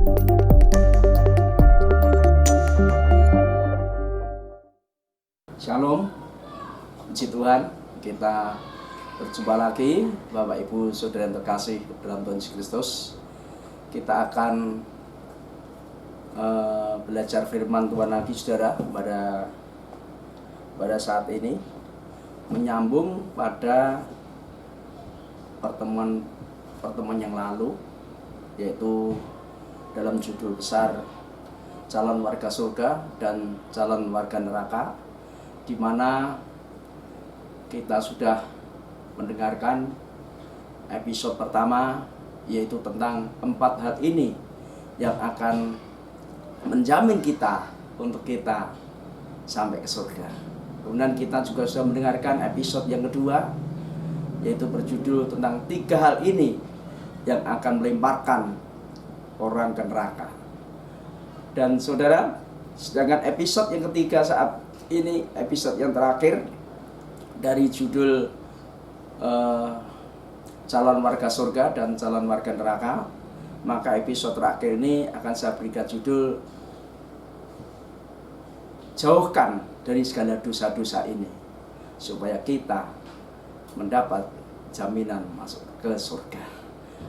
Shalom, puji Tuhan, kita berjumpa lagi Bapak Ibu Saudara yang terkasih dalam Tuhan Yesus Kristus. Kita akan belajar firman Tuhan lagi saudara pada saat ini, menyambung pada pertemuan yang lalu, yaitu dalam judul besar calon warga surga dan calon warga neraka, di mana kita sudah mendengarkan episode pertama, yaitu tentang 4 hal ini yang akan menjamin kita untuk kita sampai ke surga. Kemudian kita juga sudah mendengarkan episode yang kedua, yaitu berjudul tentang 3 hal ini yang akan melemparkan orang ke neraka. Dan saudara, sedangkan episode yang ketiga saat ini, episode yang terakhir dari judul calon warga surga dan calon warga neraka, maka episode terakhir ini akan saya berikan judul jauhkan dari segala dosa-dosa ini, supaya kita mendapat jaminan masuk ke surga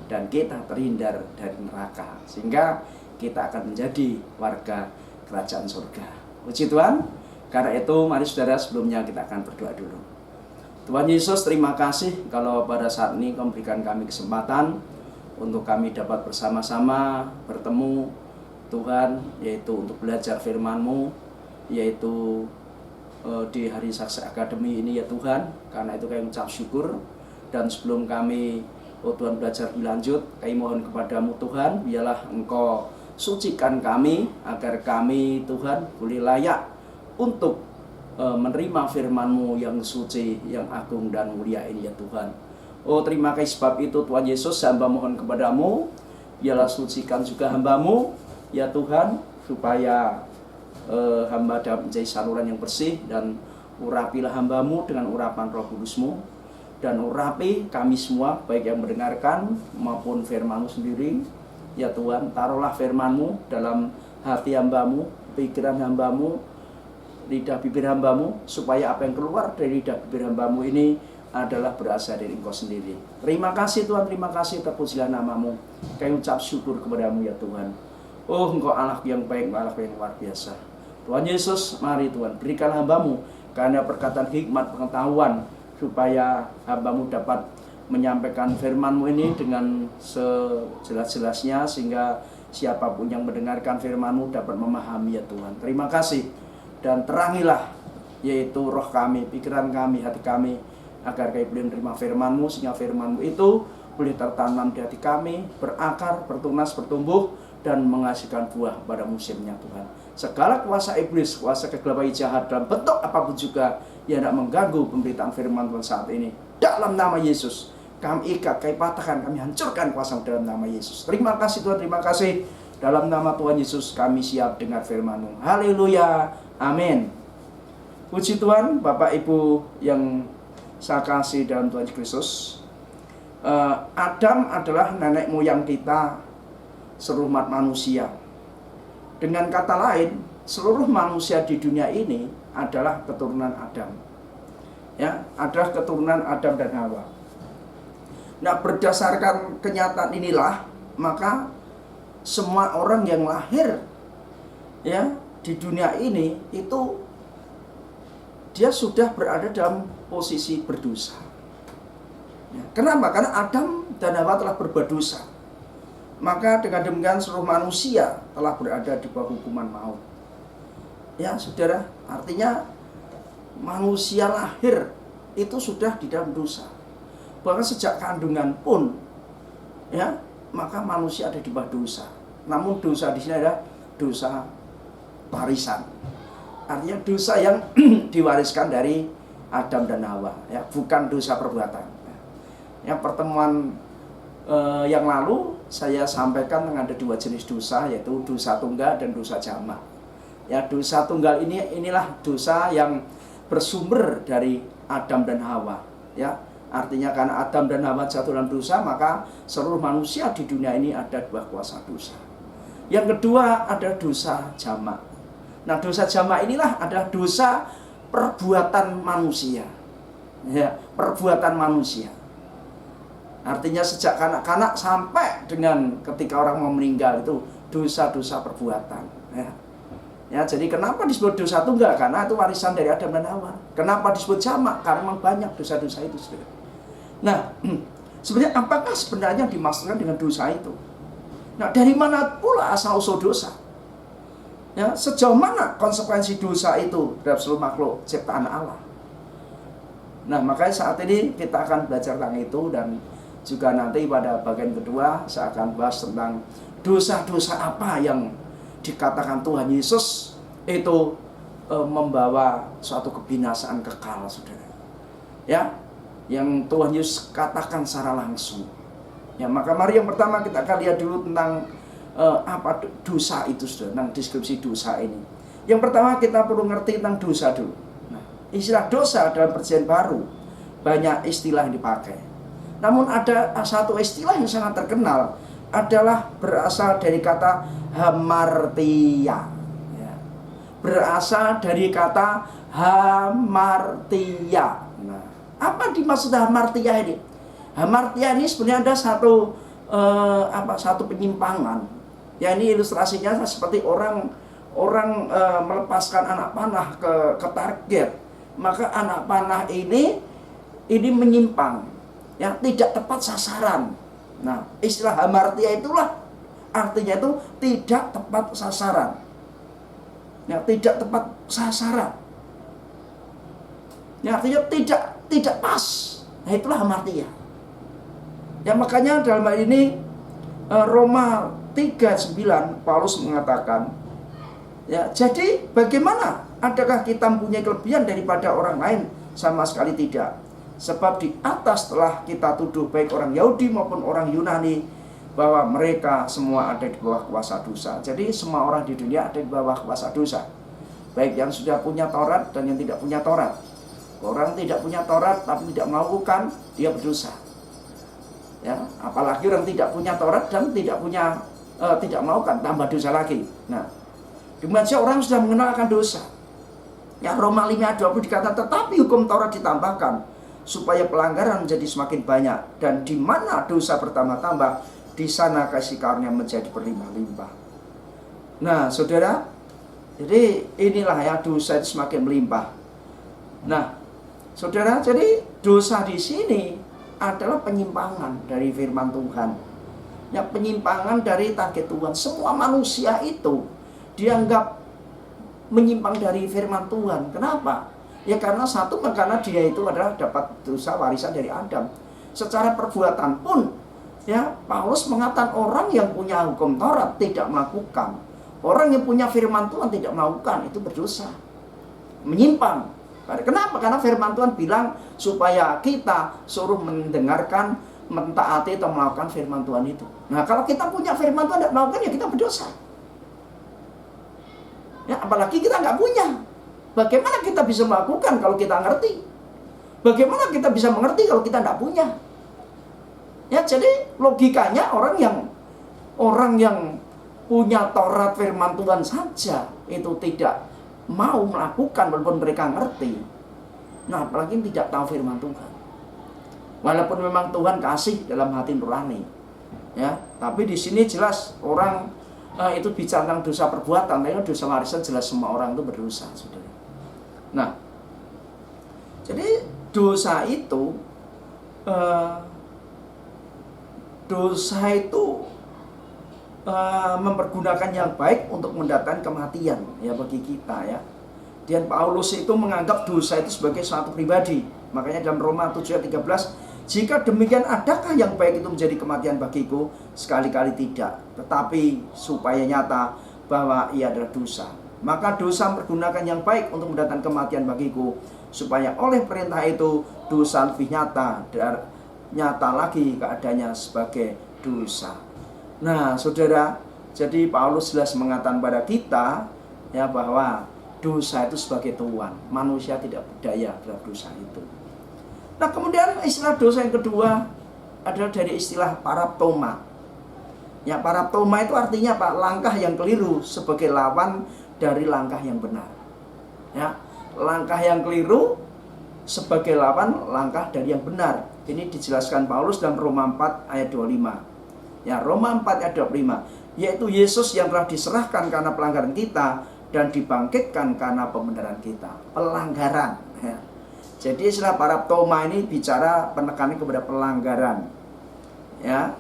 dan kita terhindar dari neraka, sehingga kita akan menjadi warga kerajaan surga. Puji Tuhan. Karena itu, mari saudara, sebelumnya kita akan berdoa dulu. Tuhan Yesus, terima kasih kalau pada saat ini Kau memberikan kami kesempatan untuk kami dapat bersama-sama bertemu Tuhan, yaitu untuk belajar firman-Mu, yaitu di Hari Saksi Akademi ini ya Tuhan. Karena itu kami ucap syukur. Dan sebelum kami, oh Tuhan, belajar lebih lanjut, kami mohon kepadamu Tuhan, biarlah Engkau sucikan kami, agar kami Tuhan boleh layak untuk menerima firman-Mu yang suci, yang agung dan mulia ini ya Tuhan. Oh, terima kasih sebab itu Tuhan Yesus, hamba mohon kepadamu, biarlah sucikan juga hamba-Mu ya Tuhan, supaya hamba dapat menjadi saluran yang bersih, dan urapilah hamba-Mu dengan urapan Roh Kudus-Mu, dan urapi kami semua, baik yang mendengarkan maupun firman-Mu sendiri ya Tuhan. Taruhlah firman-Mu dalam hati hamba-Mu, pikiran hamba-Mu, lidah bibir hamba-Mu, supaya apa yang keluar dari lidah bibir hamba-Mu ini adalah berasal dari Engkau sendiri. Terima kasih Tuhan, terima kasih, terpujilah nama-Mu. Kami ucap syukur kepada-Mu ya Tuhan. Oh, Engkau Allah yang baik, Allah yang luar biasa. Tuhan Yesus, mari Tuhan, berikan hamba-Mu karena perkataan hikmat pengetahuan, supaya hamba-Mu dapat menyampaikan firman-Mu ini dengan sejelas-jelasnya, sehingga siapapun yang mendengarkan firman-Mu dapat memahami ya Tuhan. Terima kasih. Dan terangilah, yaitu roh kami, pikiran kami, hati kami, agar kami boleh menerima firman-Mu, sehingga firman-Mu itu boleh tertanam di hati kami, berakar, bertunas, bertumbuh, dan menghasilkan buah pada musimnya Tuhan. Segala kuasa iblis, kuasa kegelapan jahat dalam bentuk apapun juga yang tidak mengganggu pemberitaan firman Tuhan saat ini, dalam nama Yesus kami ikat, kami patahkan, kami hancurkan kuasa dalam nama Yesus. Terima kasih Tuhan, terima kasih. Dalam nama Tuhan Yesus kami siap dengar firman-Mu. Haleluya. Amin. Puji Tuhan, Bapak Ibu yang saya kasih dalam Tuhan Kristus. Adam adalah nenek moyang kita, seluruh umat manusia. Dengan kata lain, seluruh manusia di dunia ini adalah keturunan Adam. Ya, adalah keturunan Adam dan Hawa. Nah, berdasarkan kenyataan inilah, maka semua orang yang lahir ya di dunia ini itu dia sudah berada dalam posisi berdosa. Ya, kenapa? Karena Adam dan Hawa telah berbuat dosa. Maka dengan demikian seluruh manusia telah berada di bawah hukuman maut. Ya, saudara, artinya manusia lahir itu sudah di dalam dosa. Bahkan sejak kandungan pun, ya, maka manusia ada di bawah dosa. Namun dosa di sini adalah dosa warisan. Artinya dosa yang diwariskan dari Adam dan Hawa, ya, bukan dosa perbuatan. Yang pertemuan yang lalu saya sampaikan ada 2 jenis dosa, yaitu dosa tunggal dan dosa jamak. Ya, dosa tunggal inilah dosa yang bersumber dari Adam dan Hawa. Ya, artinya karena Adam dan Hawa jatuh dalam dosa, maka seluruh manusia di dunia ini ada 2 kuasa dosa. Yang kedua ada dosa jamak. Nah, dosa jamak inilah adalah dosa perbuatan manusia. Ya, perbuatan manusia. Artinya sejak kanak-kanak sampai dengan ketika orang mau meninggal itu dosa-dosa perbuatan. Ya, jadi kenapa disebut dosa tunggal? Karena itu warisan dari Adam dan Hawa. Kenapa disebut jamak? Karena memang banyak dosa-dosa itu. Nah, sebenarnya apakah sebenarnya dimaksudkan dengan dosa itu? Nah, dari mana pula asal-usul dosa? Ya, sejauh mana konsekuensi dosa itu terhadap seluruh makhluk ciptaan Allah? Nah, makanya saat ini kita akan belajar tentang itu, dan juga nanti pada bagian kedua saya akan bahas tentang dosa-dosa apa yang dikatakan Tuhan Yesus itu membawa suatu kebinasaan kekal, saudara. Ya, yang Tuhan Yesus katakan secara langsung. Ya, maka mari yang pertama kita akan lihat dulu tentang apa dosa itu, saudara, tentang deskripsi dosa ini. Yang pertama kita perlu ngerti tentang dosa dulu. Nah, istilah dosa dalam Perjanjian Baru banyak istilah yang dipakai. Namun ada satu istilah yang sangat terkenal, adalah berasal dari kata hamartia. Ya. Berasal dari kata hamartia. Nah, apa dimaksud hamartia ini? Hamartia ini sebenarnya ada satu penyimpangan. Ya, ini ilustrasinya seperti orang melepaskan anak panah ke target. Maka anak panah ini menyimpang, ya, tidak tepat sasaran. Nah, istilah hamartia itulah artinya itu tidak tepat sasaran. Ya, tidak tepat sasaran. Ya, artinya tidak pas. Nah, itulah hamartia. Ya, makanya dalam hal ini Roma 3:9 Paulus mengatakan, ya, jadi bagaimana? Adakah kita mempunyai kelebihan daripada orang lain? Sama sekali tidak. Sebab di atas telah kita tuduh baik orang Yahudi maupun orang Yunani bahwa mereka semua ada di bawah kuasa dosa. Jadi semua orang di dunia ada di bawah kuasa dosa, baik yang sudah punya Taurat dan yang tidak punya Taurat. Orang tidak punya Taurat tapi tidak melakukan, dia berdosa. Ya, apalagi orang tidak punya Taurat dan tidak melakukan, tambah dosa lagi. Nah, demikian orang sudah mengenalkan dosa. Ya, Roma 5:20 dikatakan, tetapi hukum Taurat ditambahkan supaya pelanggaran menjadi semakin banyak, dan di mana dosa bertambah-tambah, di sana kasih karunia menjadi berlimpah-limpah. Nah, saudara, jadi inilah ya, dosa itu semakin melimpah. Nah, saudara, jadi dosa di sini adalah penyimpangan dari firman Tuhan. Ya, penyimpangan dari target Tuhan. Semua manusia itu dianggap menyimpang dari firman Tuhan. Kenapa? Ya, karena karena dia itu adalah dapat dosa warisan dari Adam. Secara perbuatan pun, ya, Paulus mengatakan orang yang punya hukum Taurat tidak melakukan, orang yang punya firman Tuhan tidak melakukan, itu berdosa, menyimpang. Kenapa? Karena firman Tuhan bilang supaya kita suruh mendengarkan, mentaati atau melakukan firman Tuhan itu. Nah, kalau kita punya firman Tuhan tidak melakukan, ya kita berdosa. Ya, apalagi kita nggak punya. Bagaimana kita bisa melakukan kalau kita ngerti? Bagaimana kita bisa mengerti kalau kita tidak punya? Ya, jadi logikanya orang yang punya Taurat firman Tuhan saja itu tidak mau melakukan walaupun mereka ngerti. Nah, apalagi tidak tahu firman Tuhan. Walaupun memang Tuhan kasih dalam hati nurani. Ya, tapi di sini jelas orang itu bicara tentang dosa perbuatan, tapi dosa warisan jelas semua orang itu berdosa, saudara. Nah, jadi dosa itu mempergunakan yang baik untuk mendatangkan kematian, ya, bagi kita, ya. Dan Paulus itu menganggap dosa itu sebagai suatu pribadi. Makanya dalam Roma 7:13, jika demikian adakah yang baik itu menjadi kematian bagiku? Sekali-kali tidak, tetapi supaya nyata bahwa ia adalah dosa. Maka dosa mempergunakan yang baik untuk mendatangkan kematian bagiku, supaya oleh perintah itu dosa lebih nyata lagi keadaannya sebagai dosa. Nah, saudara, jadi Paulus jelas mengatakan pada kita, ya, bahwa dosa itu sebagai tuan. Manusia tidak berdaya terhadap dosa itu. Nah, kemudian istilah dosa yang kedua adalah dari istilah paraptoma. Ya, paraptoma itu artinya apa? Langkah yang keliru sebagai lawan dari langkah yang benar. Ya, langkah yang keliru sebagai lawan langkah dari yang benar. Ini dijelaskan Paulus dalam Roma 4 ayat 25. Ya, Roma 4 ayat 25, yaitu Yesus yang telah diserahkan karena pelanggaran kita dan dibangkitkan karena pembenaran kita. Pelanggaran. Ya. Jadi istilah paraptoma ini bicara penekanan kepada pelanggaran. Ya.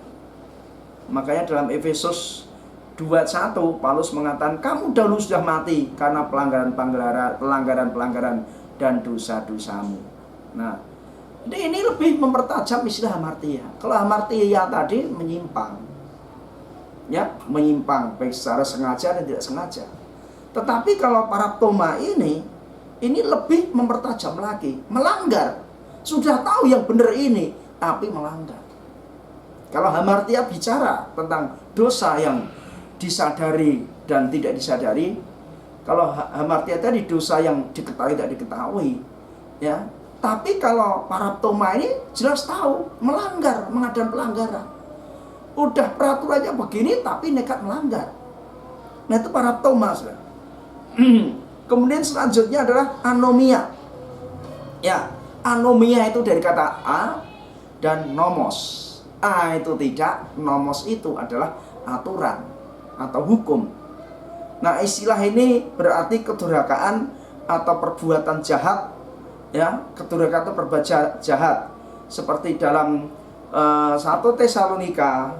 Makanya dalam Efesus 2:1 Paulus mengatakan kamu dahulu sudah mati karena pelanggaran-pelanggaran dan dosa-dosamu. Nah, ini lebih mempertajam istilah hamartia. Kalau hamartia tadi menyimpang, ya, menyimpang baik secara sengaja dan tidak sengaja. Tetapi kalau paraptoma ini lebih mempertajam lagi, melanggar. Sudah tahu yang benar ini, tapi melanggar. Kalau hamartia bicara tentang dosa yang disadari dan tidak disadari. Kalau hamartia tadi dosa yang diketahui tidak diketahui, ya. Tapi kalau paraptoma ini jelas tahu melanggar, mengadakan pelanggaran. Udah peraturannya begini tapi nekat melanggar. Nah, itu paraptoma, saudara. Kemudian selanjutnya adalah anomia. Ya, anomia itu dari kata a dan nomos. A itu tidak, nomos itu adalah aturan atau hukum. Nah, istilah ini berarti kedurhakaan atau perbuatan jahat, ya, kedurhakaan atau perbuatan jahat. Seperti dalam 1 Tesalonika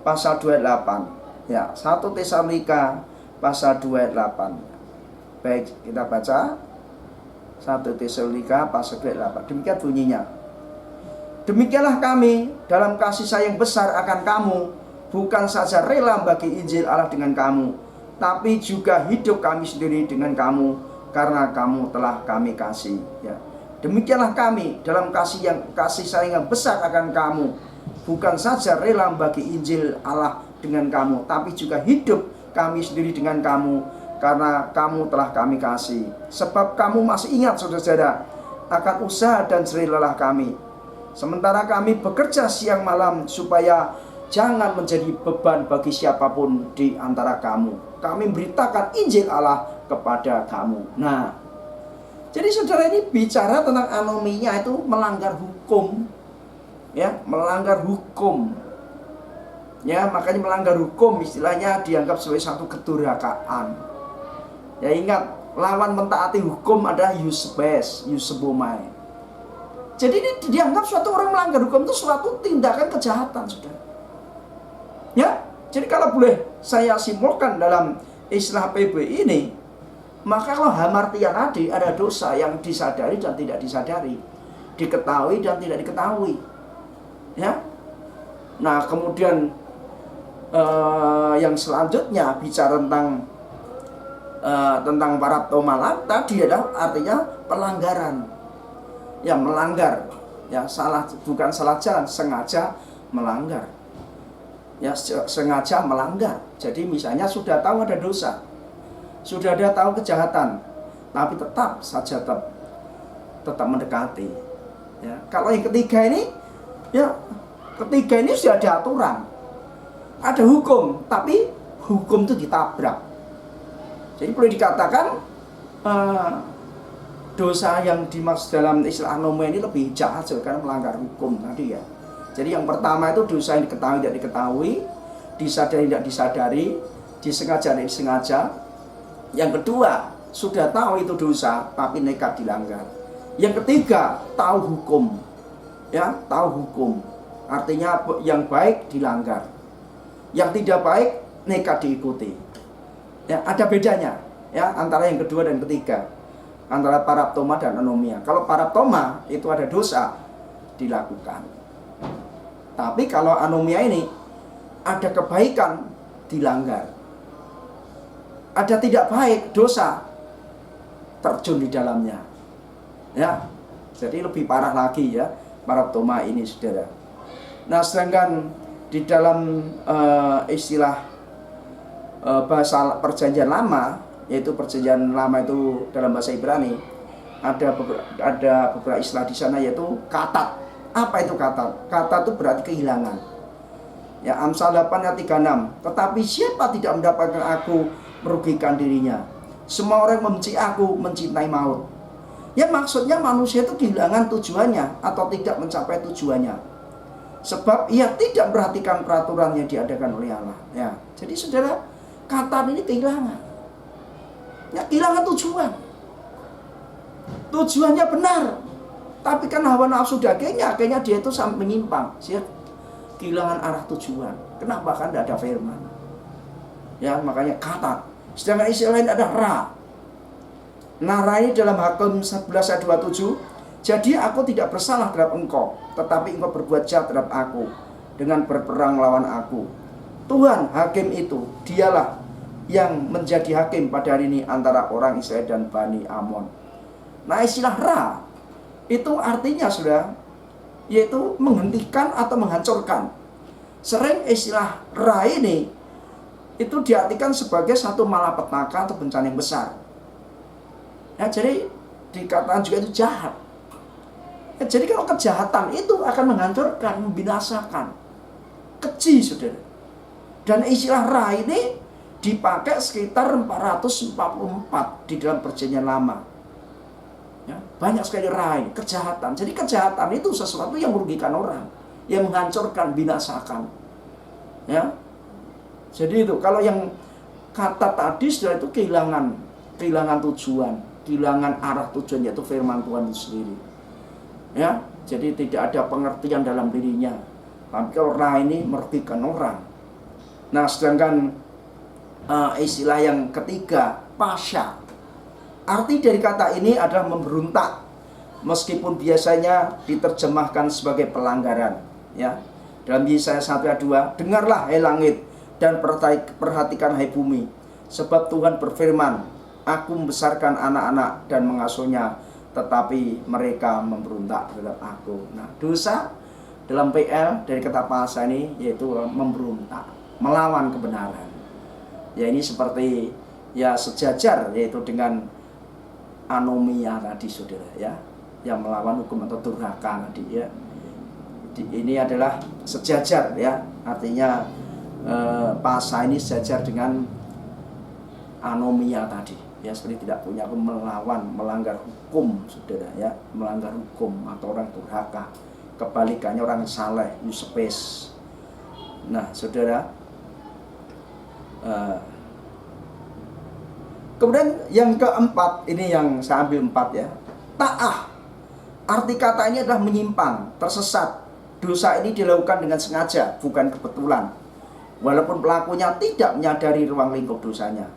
pasal 28. Ya, 1 Tesalonika pasal 28. Baik, kita baca 1 Tesalonika pasal 28. Demikian bunyinya. Demikianlah kami dalam kasih sayang besar akan kamu, bukan saja rela bagi Injil Allah dengan kamu, tapi juga hidup kami sendiri dengan kamu, karena kamu telah kami kasih. Ya. Demikianlah kami dalam kasih sayang yang besar akan kamu, bukan saja rela bagi Injil Allah dengan kamu, tapi juga hidup kami sendiri dengan kamu, karena kamu telah kami kasih. Sebab kamu masih ingat, saudara-saudara, akan usaha dan jerih lelah kami, sementara kami bekerja siang malam supaya jangan menjadi beban bagi siapapun di antara kamu. Kami beritakan Injil Allah kepada kamu. Nah, jadi saudara, ini bicara tentang anomia itu melanggar hukum. Ya, melanggar hukum. Ya, makanya melanggar hukum istilahnya dianggap sebagai satu kedurhakaan. Ya, ingat, lawan mentaati hukum adalah eusebomai. Jadi ini dianggap suatu orang melanggar hukum itu suatu tindakan kejahatan, saudara. Ya, jadi kalau boleh saya simpulkan dalam istilah PB ini, maka kalau hamartia tadi ada dosa yang disadari dan tidak disadari, diketahui dan tidak diketahui. Ya. Nah, kemudian yang selanjutnya bicara tentang paraptoma tadi adalah artinya pelanggaran. Ya, melanggar, ya, salah, bukan salah jalan, sengaja melanggar. Ya, sengaja melanggar. Jadi misalnya sudah tahu ada dosa, sudah ada tahu kejahatan, tapi tetap saja tetap mendekati. Ya, kalau yang ketiga ini, ya, ketiga ini sudah ada aturan, ada hukum, tapi hukum itu ditabrak. Jadi boleh dikatakan dosa yang dimaksud dalam istilah anomia ini lebih jahat karena melanggar hukum tadi, ya. Jadi yang pertama itu dosa yang diketahui tidak diketahui, disadari tidak disadari, disengaja tidak disengaja. Yang kedua, sudah tahu itu dosa tapi nekat dilanggar. Yang ketiga, tahu hukum. Ya, tahu hukum. Artinya yang baik dilanggar, yang tidak baik nekat diikuti. Ya, ada bedanya, ya, antara yang kedua dan ketiga, antara paraptoma dan anomia. Kalau paraptoma itu ada dosa dilakukan, tapi kalau anomia ini ada kebaikan dilanggar, ada tidak baik, dosa terjun di dalamnya. Ya, jadi lebih parah lagi, ya, paraptoma ini, saudara. Nah, sedangkan di dalam istilah bahasa perjanjian lama, yaitu perjanjian lama itu dalam bahasa Ibrani, ada beberapa istilah di sana, yaitu katat. Apa itu katat? Katat itu berarti kehilangan. Ya, Amsal 8 ayat 36. Tetapi siapa tidak mendapatkan aku merugikan dirinya. Semua orang membenci aku mencintai maut. Ya, maksudnya manusia itu kehilangan tujuannya atau tidak mencapai tujuannya. Sebab ia tidak memperhatikan peraturan yang diadakan oleh Allah. Ya, jadi saudara, Katar ini kehilangan. Ya, kehilangan tujuan. Tujuannya benar, tapi kan hawa nafsu dagingnya, akhirnya dia itu sampai menyimpang. Dia kehilangan arah tujuan. Kenapa? Kan tidak ada firman. Ya, makanya Katar. Sedangkan istilah lain ada Ra. Nah, Ra ini dalam Hakim 11 ayat 27. Jadi aku tidak bersalah terhadap engkau, tetapi engkau berbuat jahat terhadap aku dengan berperang melawan aku. Tuhan hakim itu, dialah yang menjadi hakim pada hari ini antara orang Israel dan Bani Amon. Nah, istilah Ra itu artinya sudah, yaitu menghentikan atau menghancurkan. Sering istilah Ra ini itu diartikan sebagai satu malapetaka atau bencana yang besar. Ya, jadi dikatakan juga itu jahat. Ya, jadi kalau kejahatan itu akan menghancurkan, membinasakan, keji, saudara. Dan istilah Ra ini dipakai sekitar 444 di dalam Perjanjian Lama. Ya, banyak sekali Ra ini, kejahatan. Jadi kejahatan itu sesuatu yang merugikan orang, yang menghancurkan, binasakan. Ya, jadi itu kalau yang kata tadi sudah itu kehilangan tujuan, kehilangan arah tujuan, yaitu firman Tuhan itu sendiri. Ya, jadi tidak ada pengertian dalam dirinya. Tapi kalau Ra ini merugikan orang. Nah, sedangkan istilah yang ketiga, Pasha. Arti dari kata ini adalah memberontak, meskipun biasanya diterjemahkan sebagai pelanggaran. Ya, dalam Yesaya 1 ayat 2, dengarlah hai langit dan perhatikan hai bumi, sebab Tuhan berfirman, aku membesarkan anak-anak dan mengasuhnya, tetapi mereka memberontak terhadap aku. Nah, dosa dalam PL dari kata Pasha ini yaitu memberontak, melawan kebenaran. Ya, ini seperti ya sejajar yaitu dengan anomia tadi, saudara, ya, yang melawan hukum atau durhaka tadi, ya. Ini adalah sejajar, ya, artinya Pasha ini sejajar dengan anomia tadi, ya, seperti tidak punya hukum, melawan, melanggar hukum, saudara, ya, melanggar hukum atau orang durhaka. Kebalikannya orang saleh, eusebes. Nah, saudara, kemudian yang keempat, ini yang saya ambil 4, ya, ta'ah. Arti kata ini adalah menyimpang, tersesat. Dosa ini dilakukan dengan sengaja, bukan kebetulan, walaupun pelakunya tidak menyadari ruang lingkup dosanya.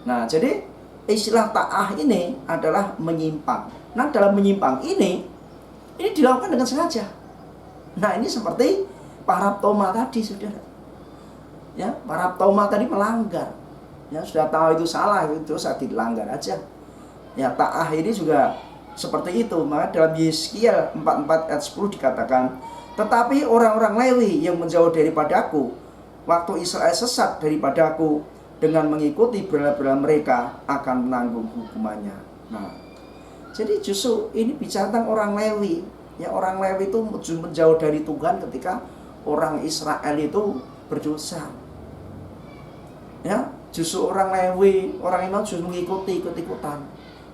Nah, jadi istilah ta'ah ini adalah menyimpang. Nah, dalam menyimpang ini dilakukan dengan sengaja. Nah, ini seperti paraptoma tadi, saudara. Ya, paraptoma tadi melanggar. Ya, sudah tahu itu salah, itu dosa, dilanggar aja. Ya, ta'ah ini juga seperti itu. Maka dalam Yeskiel 44 ayat 10 dikatakan, tetapi orang-orang Lewi yang menjauh daripadaku, waktu Israel sesat daripadaku, dengan mengikuti bela-bela mereka akan menanggung hukumannya. Nah, jadi justru ini bicara tentang orang Lewi. Ya, orang Lewi itu menjauh dari Tuhan ketika orang Israel itu berdosa. Ya, justru orang Lewi, orang Iman justru mengikuti, ikut-ikutan.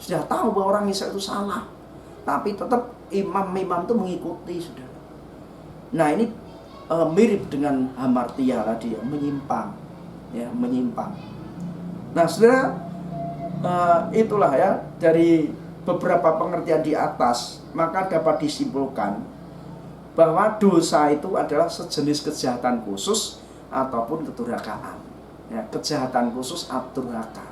Sudah tahu bahwa orang Israel itu salah, tapi tetap imam-imam itu mengikuti, saudara. Nah, ini mirip dengan hamartia tadi, ya, menyimpang, ya, menyimpang. Nah, saudara, itulah, ya, dari beberapa pengertian di atas, maka dapat disimpulkan bahwa dosa itu adalah sejenis kejahatan khusus ataupun kedurhakaan. Ya, kejahatan khusus atau durhaka.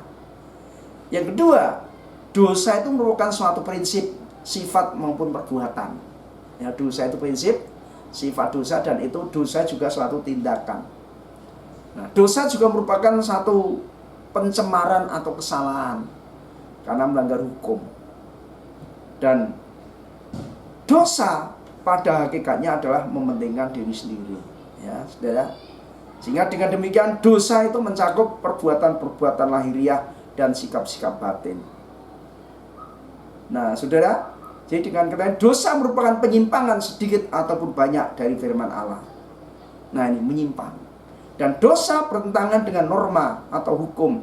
Yang kedua, dosa itu merupakan suatu prinsip, sifat maupun perbuatan. Ya, dosa itu prinsip, sifat dosa, dan itu dosa juga suatu tindakan. Nah, dosa juga merupakan satu pencemaran atau kesalahan karena melanggar hukum. Dan dosa pada hakikatnya adalah mementingkan diri sendiri, ya, saudara. Sehingga dengan demikian dosa itu mencakup perbuatan-perbuatan lahiriah dan sikap-sikap batin. Nah, saudara, jadi dengan kata dosa merupakan penyimpangan sedikit ataupun banyak dari firman Allah. Nah, ini menyimpang. Dan dosa bertentangan dengan norma atau hukum.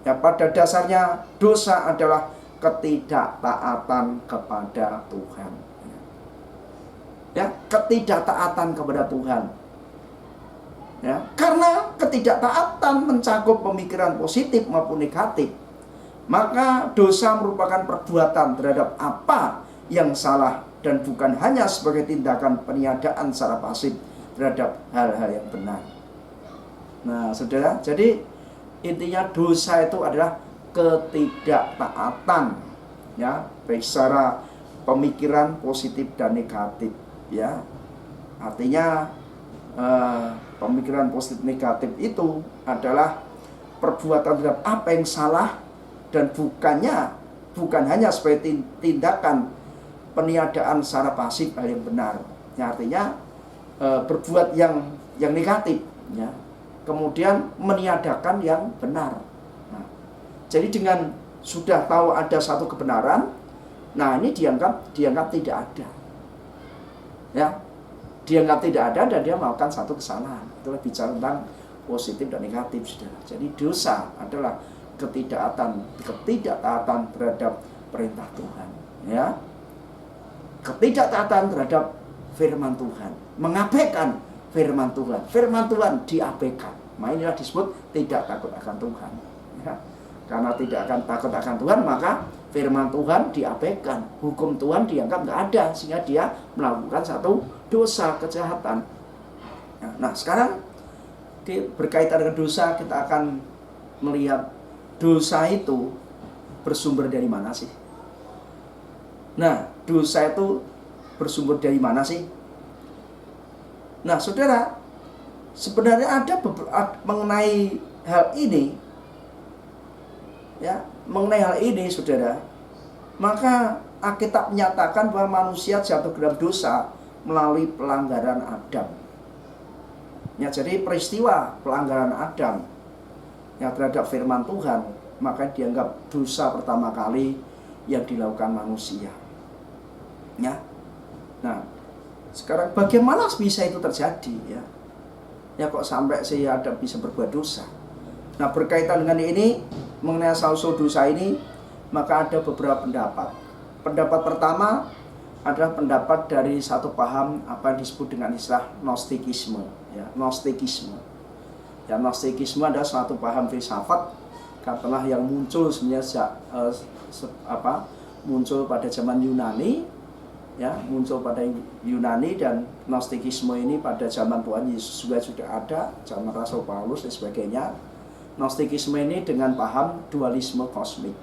Ya, pada dasarnya dosa adalah ketidaktaatan kepada Tuhan. Ya, ketidaktaatan kepada Tuhan. Ya, karena ketidaktaatan mencakup pemikiran positif maupun negatif, maka dosa merupakan perbuatan terhadap apa yang salah dan bukan hanya sebagai tindakan peniadaan secara pasif terhadap hal-hal yang benar. Nah, saudara, jadi intinya dosa itu adalah ketidaktaatan, ya, baik secara pemikiran positif dan negatif, ya. Artinya pemikiran positif negatif itu adalah perbuatan terhadap apa yang salah dan bukan hanya sebagai tindakan peniadaan secara pasif hal yang benar. Ya, artinya berbuat yang negatif, ya, kemudian meniadakan yang benar. Nah, jadi dengan sudah tahu ada satu kebenaran, nah ini dianggap tidak ada, ya, dianggap tidak ada dan dia melakukan satu kesalahan. Itulah bicara tentang positif dan negatif, saudara. Jadi dosa adalah ketidaktaatan terhadap perintah Tuhan, ya, ketidaktaatan terhadap firman Tuhan, mengabaikan firman Tuhan. Firman Tuhan diabaikan. Nah, inilah disebut tidak takut akan Tuhan, ya. Karena tidak akan takut akan Tuhan, maka firman Tuhan diabaikan, hukum Tuhan dianggap nggak ada, sehingga dia melakukan satu dosa, kejahatan. Nah, sekarang berkaitan dengan dosa, kita akan melihat dosa itu bersumber dari mana sih? Nah, dosa itu bersumber dari mana sih? Nah, saudara, sebenarnya ada mengenai hal ini, ya, mengenai hal ini, saudara, maka Alkitab menyatakan bahwa manusia jatuh ke dalam dosa melalui pelanggaran Adam. Ya, jadi peristiwa pelanggaran Adam yang terhadap firman Tuhan, maka dianggap dosa pertama kali yang dilakukan manusia. Ya. Nah, sekarang bagaimana bisa itu terjadi, ya? Ya, kok sampai saya ada bisa berbuat dosa? Nah, berkaitan dengan ini, mengenai asal-usul dosa ini, maka ada beberapa pendapat. Pendapat pertama adalah pendapat dari satu paham apa yang disebut dengan istilah Gnostikisme, ya, Gnostikisme. Ya, Gnostikisme adalah suatu paham filsafat, katakanlah yang muncul sebenarnya muncul pada zaman Yunani, ya, muncul pada Yunani, dan Gnostikisme ini pada zaman Tuhan Yesus juga sudah ada, zaman Rasul Paulus dan sebagainya. Gnostikisme ini dengan paham dualisme kosmik.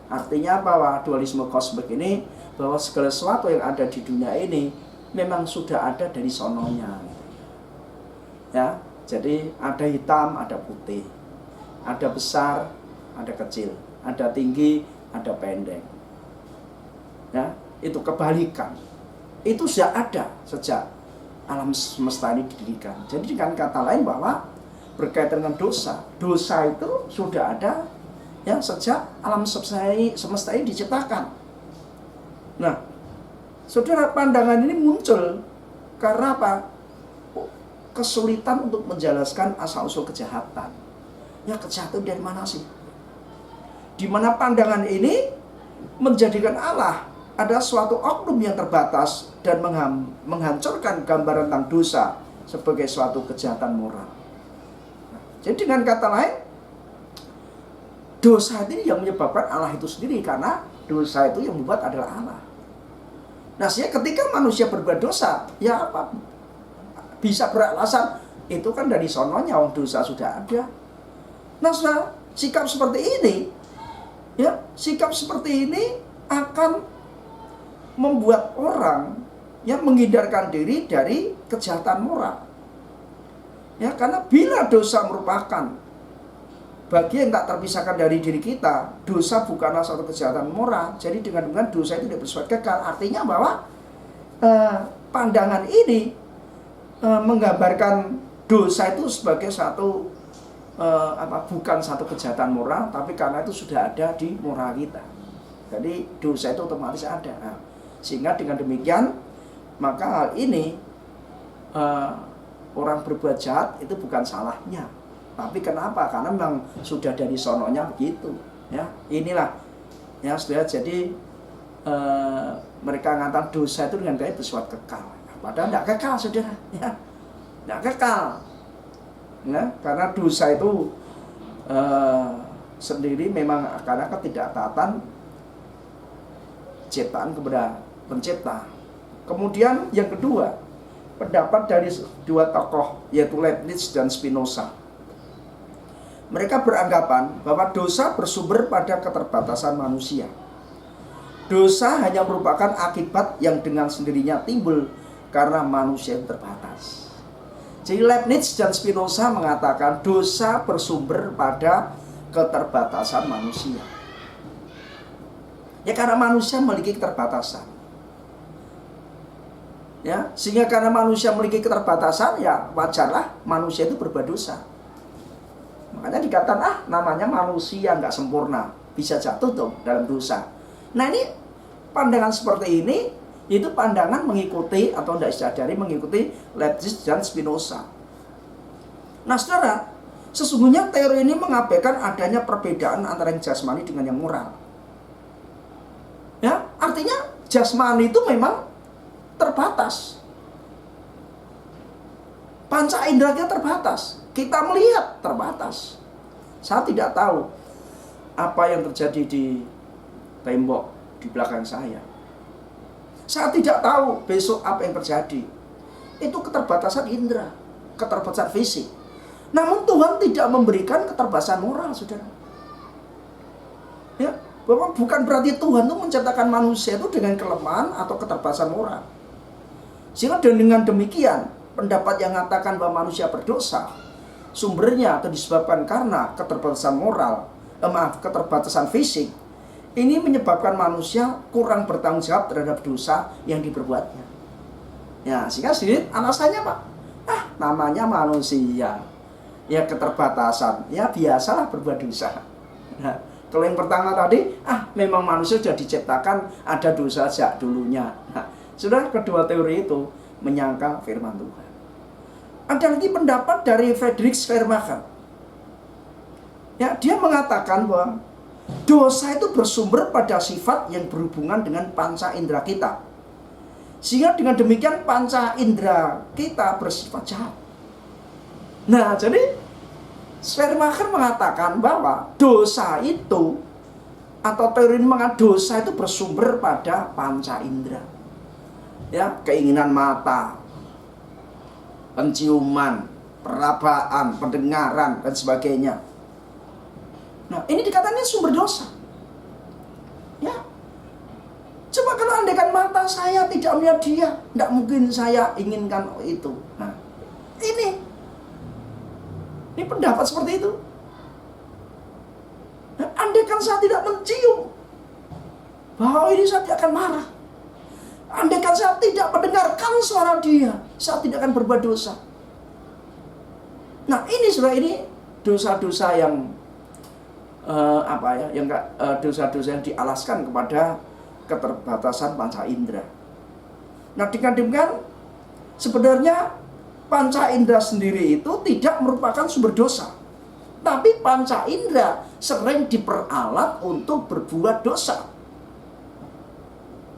Artinya bahwa dualisme kosmik ini bahwa segala sesuatu yang ada di dunia ini memang sudah ada dari sononya, ya. Jadi ada hitam, ada putih, ada besar, ada kecil, ada tinggi, ada pendek, ya. Itu kebalikan. Itu sudah ada sejak alam semesta ini didirikan. Jadi dengan kata lain bahwa berkaitan dengan dosa itu sudah ada, ya, sejak alam semesta ini diciptakan. Nah, saudara, pandangan ini muncul karena apa? Kesulitan untuk menjelaskan asal-usul kejahatan. Ya, kejahatan dari mana sih? Di mana pandangan ini menjadikan Allah ada suatu oknum yang terbatas dan menghancurkan gambaran tentang dosa sebagai suatu kejahatan moral. Jadi dengan kata lain, dosa ini yang menyebabkan Allah itu sendiri, karena dosa itu yang membuat adalah Allah. Nah, sehingga ketika manusia berbuat dosa, ya apa? Bisa beralasan itu kan dari sononya, wong dosa sudah ada. Nah, sikap seperti ini, ya, sikap seperti ini akan membuat orang yang menghindarkan diri dari kejahatan moral. Ya, karena bila dosa merupakan bagian tak terpisahkan dari diri kita, dosa bukanlah suatu kejahatan moral. Jadi dengan dosa itu tidak bersifat kekal. Artinya bahwa pandangan ini menggambarkan dosa itu sebagai satu bukan satu kejahatan moral, tapi karena itu sudah ada di moral kita. Jadi dosa itu otomatis ada. Nah, sehingga dengan demikian maka hal ini orang berbuat jahat itu bukan salahnya. Tapi kenapa? Karena memang sudah dari sononya begitu. Ya, inilah ya saudara. Jadi mereka mengatakan dosa itu dengan gaya bersifat kekal. Padahal tidak kekal, saudara. Ya, tidak kekal. Ya, karena dosa itu sendiri memang karena ketidaktaatan ciptaan kepada pencipta. Kemudian yang kedua, pendapat dari dua tokoh yaitu Leibniz dan Spinoza. Mereka beranggapan bahwa dosa bersumber pada keterbatasan manusia. Dosa hanya merupakan akibat yang dengan sendirinya timbul karena manusia yang terbatas. Jadi Leibniz dan Spinoza mengatakan dosa bersumber pada keterbatasan manusia. Ya karena manusia memiliki keterbatasan. Ya, sehingga karena manusia memiliki keterbatasan, ya wajarlah manusia itu berbuat dosa. Makanya dikatakan namanya manusia nggak sempurna, bisa jatuh tuh dalam dosa. Nah ini pandangan seperti ini itu pandangan mengikuti atau tidak disadari mengikuti Leibniz dan Spinoza. Nah saudara, sesungguhnya teori ini mengabaikan adanya perbedaan antara yang jasmani dengan yang moral. Ya, artinya jasmani itu memang terbatas. Panca indera kita terbatas. Kita melihat terbatas. Saya tidak tahu apa yang terjadi di tembok di belakang saya. Saya tidak tahu besok apa yang terjadi. Itu keterbatasan indera, keterbatasan fisik. Namun Tuhan tidak memberikan keterbatasan moral, saudara. Ya, bahwa bukan berarti Tuhan itu menciptakan manusia itu dengan kelemahan atau keterbatasan moral. Sehingga dengan demikian, pendapat yang mengatakan bahwa manusia berdosa sumbernya atau disebabkan karena keterbatasan moral, keterbatasan fisik, ini menyebabkan manusia kurang bertanggung jawab terhadap dosa yang diperbuatnya. Ya, sehingga sedikit alasannya Pak, namanya manusia, ya keterbatasan, ya biasalah berbuat dosa. Nah, kalau yang pertama tadi, memang manusia sudah diciptakan ada dosa sejak dulunya. Nah, sudah kedua teori itu menyangkal firman Tuhan. Ada lagi pendapat dari Friedrich Schleiermacher. Ya, dia mengatakan bahwa dosa itu bersumber pada sifat yang berhubungan dengan panca indera kita. Sehingga dengan demikian panca indera kita bersifat jahat. Nah, jadi Schleiermacher mengatakan bahwa dosa itu atau teori ini mengatakan dosa itu bersumber pada panca indera. Ya, keinginan mata, penciuman, perabaan, pendengaran dan sebagainya. Nah, ini dikatakan sumber dosa. Ya. Coba kalau andaikan mata saya tidak melihat dia, tidak mungkin saya inginkan itu. Nah, ini pendapat seperti itu. Nah, andaikan saya tidak mencium, bahwa ini saya tidak akan marah. Andaikan saya tidak mendengarkan suara dia, saya tidak akan berbuat dosa. Nah, ini sudah ini dosa-dosa yang dosa-dosa yang dialaskan kepada keterbatasan panca indera. Nah, dengan demikian sebenarnya panca indera sendiri itu tidak merupakan sumber dosa, tapi panca indera sering diperalat untuk berbuat dosa.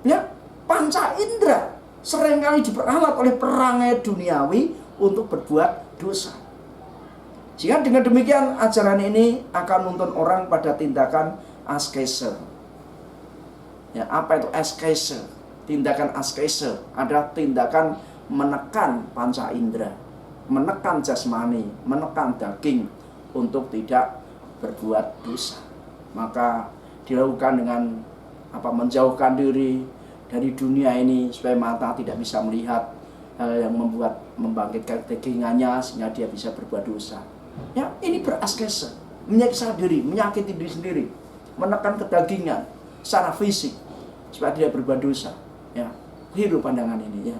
Ya, panca indera seringkali diperalat oleh perangai duniawi untuk berbuat dosa. Jika dengan demikian ajaran ini akan menuntun orang pada tindakan askese. Ya, apa itu askese? Tindakan askese adalah tindakan menekan panca indera, menekan jasmani, menekan daging untuk tidak berbuat dosa. Maka dilakukan dengan menjauhkan diri dari dunia ini supaya mata tidak bisa melihat hal yang membangkitkan kegingannya sehingga dia bisa berbuat dosa. Ya, ini beraskese, menyiksa diri, menyakiti diri sendiri, menekan kedagingan secara fisik supaya tidak berbuat dosa. Ya, keliru pandangan ini ya.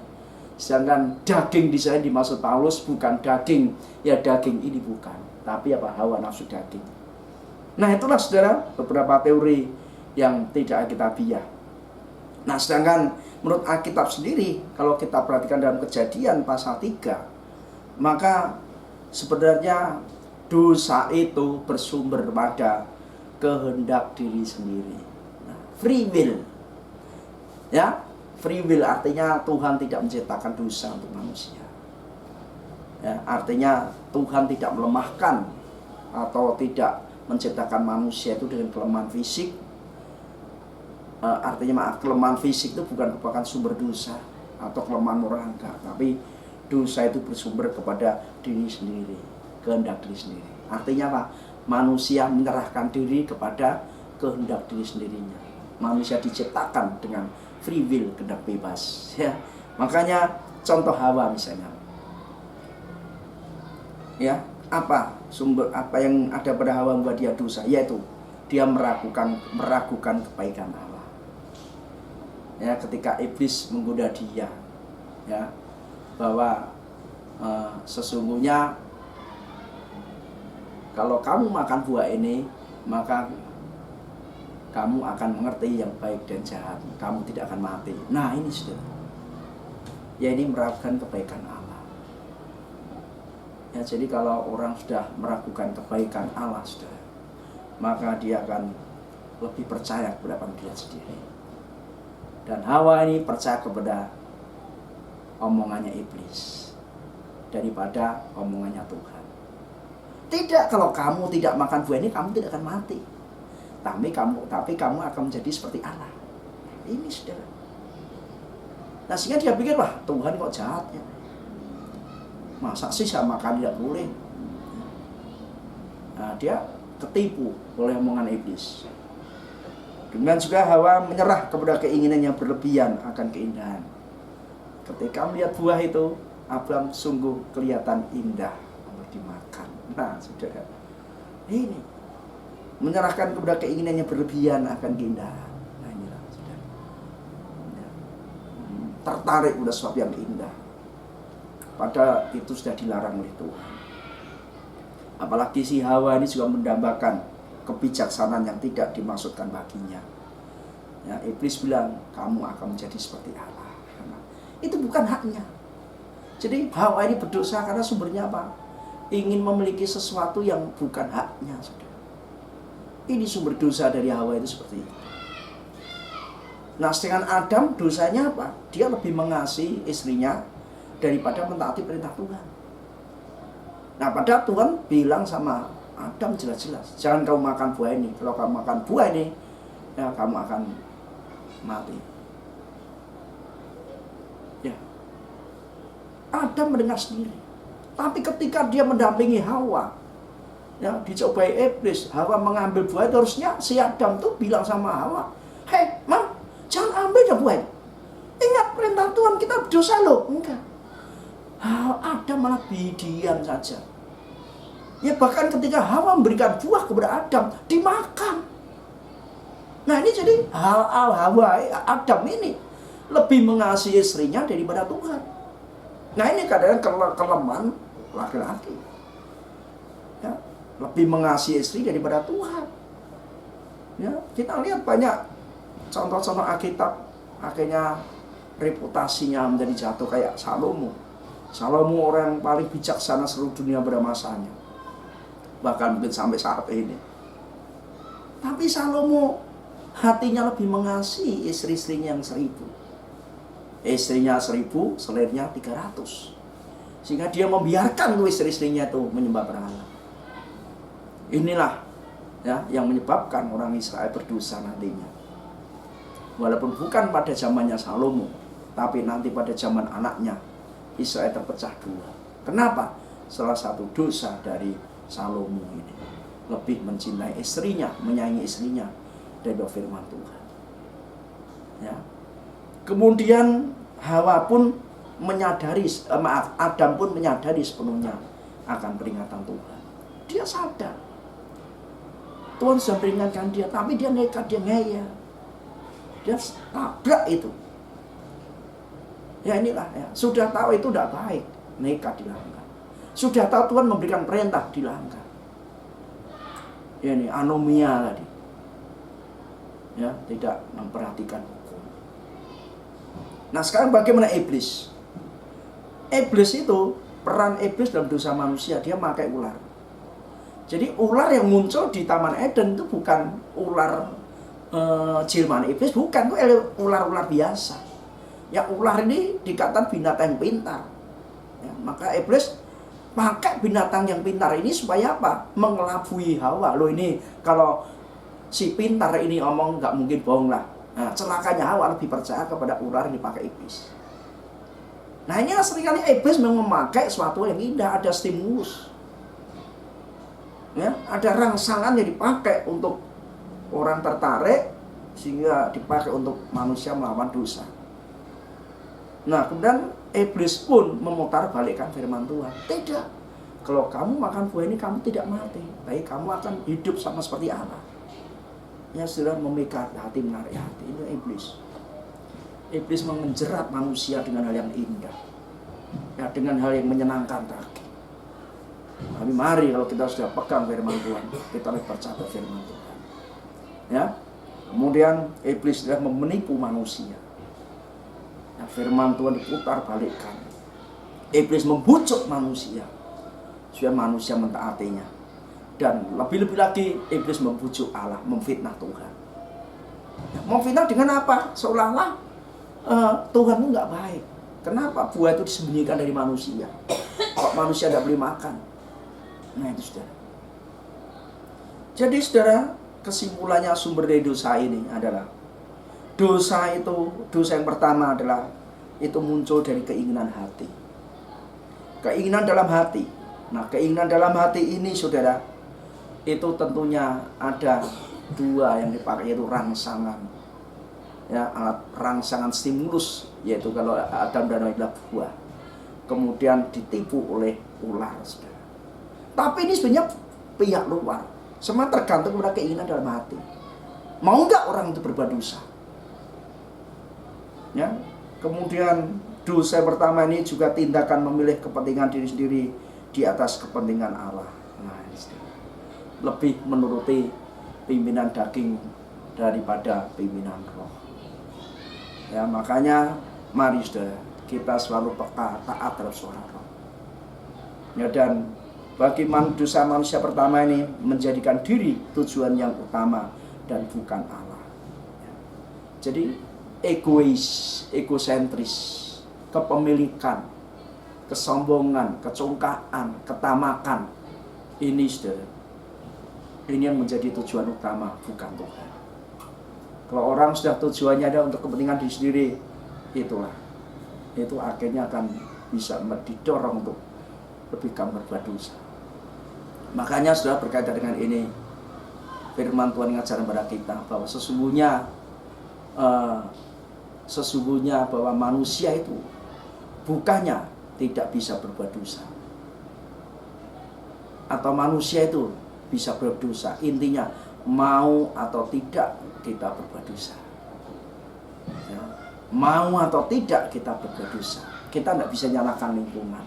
Sedangkan daging di sana dimaksud Paulus bukan daging, ya daging ini bukan, tapi hawa nafsu daging. Nah, itulah saudara beberapa teori yang tidak alkitabiah. Nah, sedangkan menurut Alkitab sendiri, kalau kita perhatikan dalam Kejadian pasal 3 Maka sebenarnya dosa itu bersumber pada kehendak diri sendiri. Nah, free will. Ya, free will artinya Tuhan tidak menciptakan dosa untuk manusia. Ya, artinya Tuhan tidak melemahkan atau tidak menciptakan manusia itu dengan kelemahan fisik. Artinya kelemahan fisik itu bukan merupakan sumber dosa atau kelemahan moral, enggak, tapi dosa itu bersumber kepada diri sendiri, kehendak diri sendiri. Artinya apa? Manusia menyerahkan diri kepada kehendak diri sendirinya. Manusia diciptakan dengan free will, kehendak bebas. Ya, makanya contoh Hawa misalnya. Ya, apa yang ada pada Hawa membuat dia dosa? Yaitu dia meragukan kebaikan Allah. Ya, ketika iblis menggoda dia, ya, bahwa sesungguhnya kalau kamu makan buah ini, maka kamu akan mengerti yang baik dan jahat. Kamu tidak akan mati. Nah, ini sudah. Ya, ini meragukan kebaikan Allah. Ya, jadi kalau orang sudah meragukan kebaikan Allah, sudah, maka dia akan lebih percaya kepada dia sendiri. Dan Hawa ini percaya kepada omongannya iblis daripada omongannya Tuhan. Tidak, kalau kamu tidak makan buah ini, kamu tidak akan mati. Tapi kamu akan menjadi seperti Allah. Ini saudara. Nah, sehingga dia pikir, wah, Tuhan kok jahat ya. Masa sih saya makan tidak boleh? Nah, dia ketipu oleh omongan iblis. Dengan juga Hawa menyerah kepada keinginan yang berlebihan akan keindahan. Ketika melihat buah itu, Abraham sungguh kelihatan indah untuk dimakan. Nah, saudara, ini menyerahkan kepada keinginan yang berlebihan akan keindahan. Nah, inilah, saudara. Ya. Tertarik pada sesuatu yang indah. Padahal itu sudah dilarang oleh Tuhan. Apalagi si Hawa ini juga mendambakan kebijaksanaan yang tidak dimaksudkan baginya. Ya, iblis bilang, kamu akan menjadi seperti Allah. Itu bukan haknya. Jadi Hawa ini berdosa karena sumbernya apa? Ingin memiliki sesuatu yang bukan haknya, saudara. Ini sumber dosa dari Hawa itu seperti itu. Nah, sedangkan Adam dosanya apa? Dia lebih mengasihi istrinya daripada mentaati perintah Tuhan. Nah, padahal Tuhan bilang sama Adam jelas-jelas, jangan kamu makan buah ini. Kalau kamu makan buah ini, ya kamu akan mati. Ya, Adam mendengar sendiri. Tapi ketika dia mendampingi Hawa, ya, dicobai iblis, Hawa mengambil buah itu, harusnya si Adam tuh bilang sama Hawa, hei, Ma, jangan ambil ya buah ini. Ingat perintah Tuhan, kita berdosa loh. Enggak. Adam malah bidiam saja. Ya, bahkan ketika Hawa memberikan buah kepada Adam, dimakan. Nah, ini jadi Hawa, Adam ini lebih mengasihi istrinya daripada Tuhan. Nah, ini kadang-kadang kelemahan laki-laki. Ya, lebih mengasihi istri daripada Tuhan. Ya, kita lihat banyak contoh-contoh Alkitab, akhirnya reputasinya menjadi jatuh, kayak Salomo. Salomo orang yang paling bijaksana seluruh dunia pada masanya. Bahkan mungkin sampai saat ini. Tapi Salomo hatinya lebih mengasihi istri-istrinya yang 1000. Istrinya 1000, selainnya 300. Sehingga dia membiarkan istri-istrinya itu menyembah berhala. Inilah ya yang menyebabkan orang Israel berdosa nantinya. Walaupun bukan pada zamannya Salomo, tapi nanti pada zaman anaknya, Israel terpecah dua. Kenapa? Salah satu dosa dari Salomo ini, lebih mencintai istrinya, menyayangi istrinya daripada firman Tuhan. Ya. Kemudian Hawa pun menyadari, Adam pun menyadari sepenuhnya akan peringatan Tuhan. Dia sadar Tuhan sudah peringatkan dia, tapi dia nekat, dia ngeyel, dia tabrak itu. Ya, inilah ya, sudah tahu itu tidak baik, nekat dilanggar. Sudah tahu Tuhan memberikan perintah, dilanggar. Ya, ini anomia tadi. Ya, tidak memperhatikan hukum. Nah, sekarang bagaimana iblis? Iblis itu peran iblis dalam dosa manusia, dia pakai ular. Jadi ular yang muncul di Taman Eden itu bukan ular jelmaan iblis, bukan, itu ular-ular biasa. Ya, ular ini dikatakan binatang yang pintar. Ya, maka iblis pakai binatang yang pintar ini supaya apa? Mengelabui Hawa. Loh, ini kalau si pintar ini ngomong nggak mungkin bohong lah. Nah, celakanya Hawa lebih percaya kepada ular yang dipakai iblis. Nah, ini seringkali iblis memakai sesuatu yang indah, ada stimulus. Ya, ada rangsangan yang dipakai untuk orang tertarik, sehingga dipakai untuk manusia melawan dosa. Nah, kemudian iblis pun memutarbalikkan firman Tuhan. Tidak, kalau kamu makan buah ini kamu tidak mati, tapi kamu akan hidup sama seperti Allah. Ya, sudah memikat hati, menarik hati. Ini iblis. Iblis menjerat manusia dengan hal yang indah, ya, dengan hal yang menyenangkan tadi. Tapi mari kalau kita sudah pegang firman Tuhan, kita harus percaya firman Tuhan. Ya, kemudian iblis sudah menipu manusia. Ya, firman Tuhan diputar balikkan. Iblis membujuk manusia supaya manusia mentaatinya. Dan lebih-lebih lagi iblis membujuk Allah, memfitnah Tuhan. Ya, memfitnah dengan apa? Seolah-olah Tuhan itu nggak baik. Kenapa buah itu disembunyikan dari manusia? Kok manusia tidak boleh makan? Nah, itu saudara. Jadi saudara, kesimpulannya sumber dari dosa ini adalah dosa yang pertama adalah itu muncul dari keinginan hati. Keinginan dalam hati. Nah, keinginan dalam hati ini saudara, itu tentunya ada dua yang dipakai, yaitu rangsangan. Ya, alat rangsangan stimulus, yaitu kalau Adam dan Hawa adalah buah. Kemudian ditipu oleh ular, saudara. Tapi ini sebenarnya pihak luar. Semua tergantung pada keinginan dalam hati. Mau nggak orang itu berbuat dosa? Ya. Kemudian dosa pertama ini juga tindakan memilih kepentingan diri sendiri di atas kepentingan Allah. Nah, ini lebih menuruti pimpinan daging daripada pimpinan roh. Ya, makanya mari saudara, kita selalu peka, taat terhadap suara roh. Ya, dan bagi dosa manusia pertama ini menjadikan diri tujuan yang utama dan bukan Allah. Jadi egois, egosentris, kepemilikan, kesombongan, kecongkaan, ketamakan, ini saudara, ini yang menjadi tujuan utama, bukan Tuhan. Kalau orang sudah tujuannya ada untuk kepentingan diri sendiri, itu akhirnya akan bisa didorong untuk lebih gampang berbuat dosa. Makanya sudah berkaitan dengan ini, firman Tuhan mengajarkan kepada kita bahwa sesungguhnya bahwa manusia itu bukannya tidak bisa berbuat dosa, atau manusia itu bisa berbuat dosa. Intinya mau atau tidak kita berbuat dosa. Ya, mau atau tidak kita berbuat dosa. Kita tidak bisa nyalahkan lingkungan,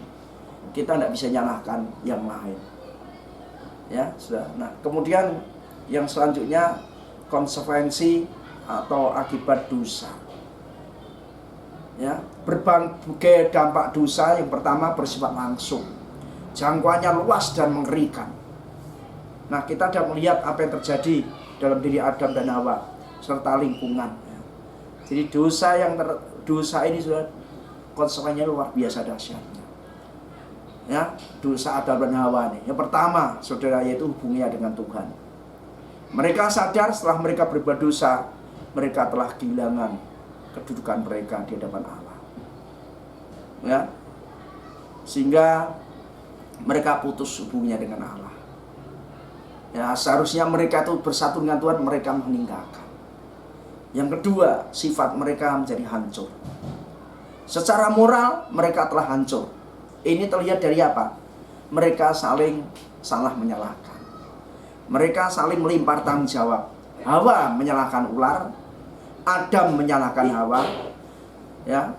kita tidak bisa nyalahkan yang lain. Ya, sudah. Nah, kemudian yang selanjutnya konsekuensi atau akibat dosa. Ya, berbagai dampak dosa. Yang pertama bersifat langsung, jangkauannya luas dan mengerikan. Nah, kita sudah melihat apa yang terjadi dalam diri Adam dan Hawa serta lingkungan. Jadi dosa ini sudah konsekuensinya luar biasa dahsyatnya. Ya, dosa Adam dan Hawa ini. Yang pertama, saudara, yaitu hubungannya dengan Tuhan. Mereka sadar setelah mereka berbuat dosa, mereka telah kehilangan kedudukan mereka di hadapan Allah. Ya, sehingga mereka putus hubungannya dengan Allah. Ya, seharusnya mereka itu bersatu dengan Tuhan, mereka meninggalkan. Yang kedua, sifat mereka menjadi hancur. Secara moral mereka telah hancur. Ini terlihat dari apa? Mereka saling salah menyalahkan. Mereka saling melimpar tanggung jawab. Hawa menyalahkan ular, Adam menyalahkan Hawa, ya,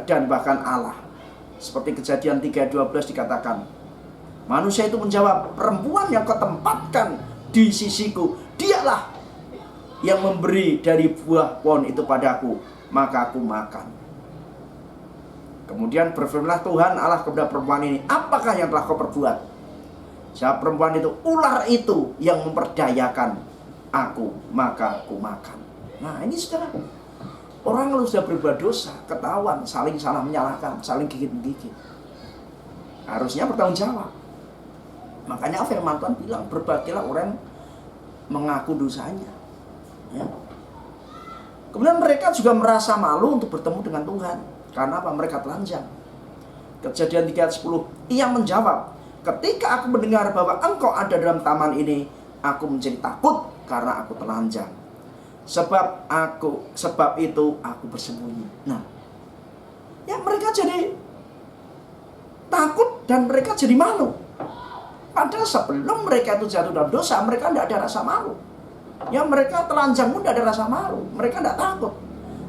dan bahkan Allah. Seperti Kejadian 3:12 dikatakan, manusia itu menjawab, perempuan yang kau tempatkan di sisiku, dialah yang memberi dari buah pohon itu padaku, maka aku makan. Kemudian berfirmanlah Tuhan Allah kepada perempuan ini, apakah yang telah kau perbuat? Jawab perempuan itu, ular itu yang memperdayakan aku, maka aku makan. Nah ini saudara, orang kalau sudah berbuat dosa, ketahuan, saling salah menyalahkan, saling gigit-gigit, harusnya bertanggung jawab. Makanya firman Tuhan bilang, berbahagialah orang mengaku dosanya. Ya. Kemudian mereka juga merasa malu untuk bertemu dengan Tuhan. Karena apa? Mereka telanjang. Kejadian 3 ayat 10. Ia menjawab, ketika aku mendengar bahwa engkau ada dalam taman ini, aku menjadi takut karena aku telanjang. Sebab itu aku bersembunyi. Nah, ya mereka jadi takut dan mereka jadi malu. Padahal sebelum mereka itu jatuh dalam dosa, mereka tidak ada rasa malu. Ya mereka telanjang pun tidak ada rasa malu. Mereka tidak takut.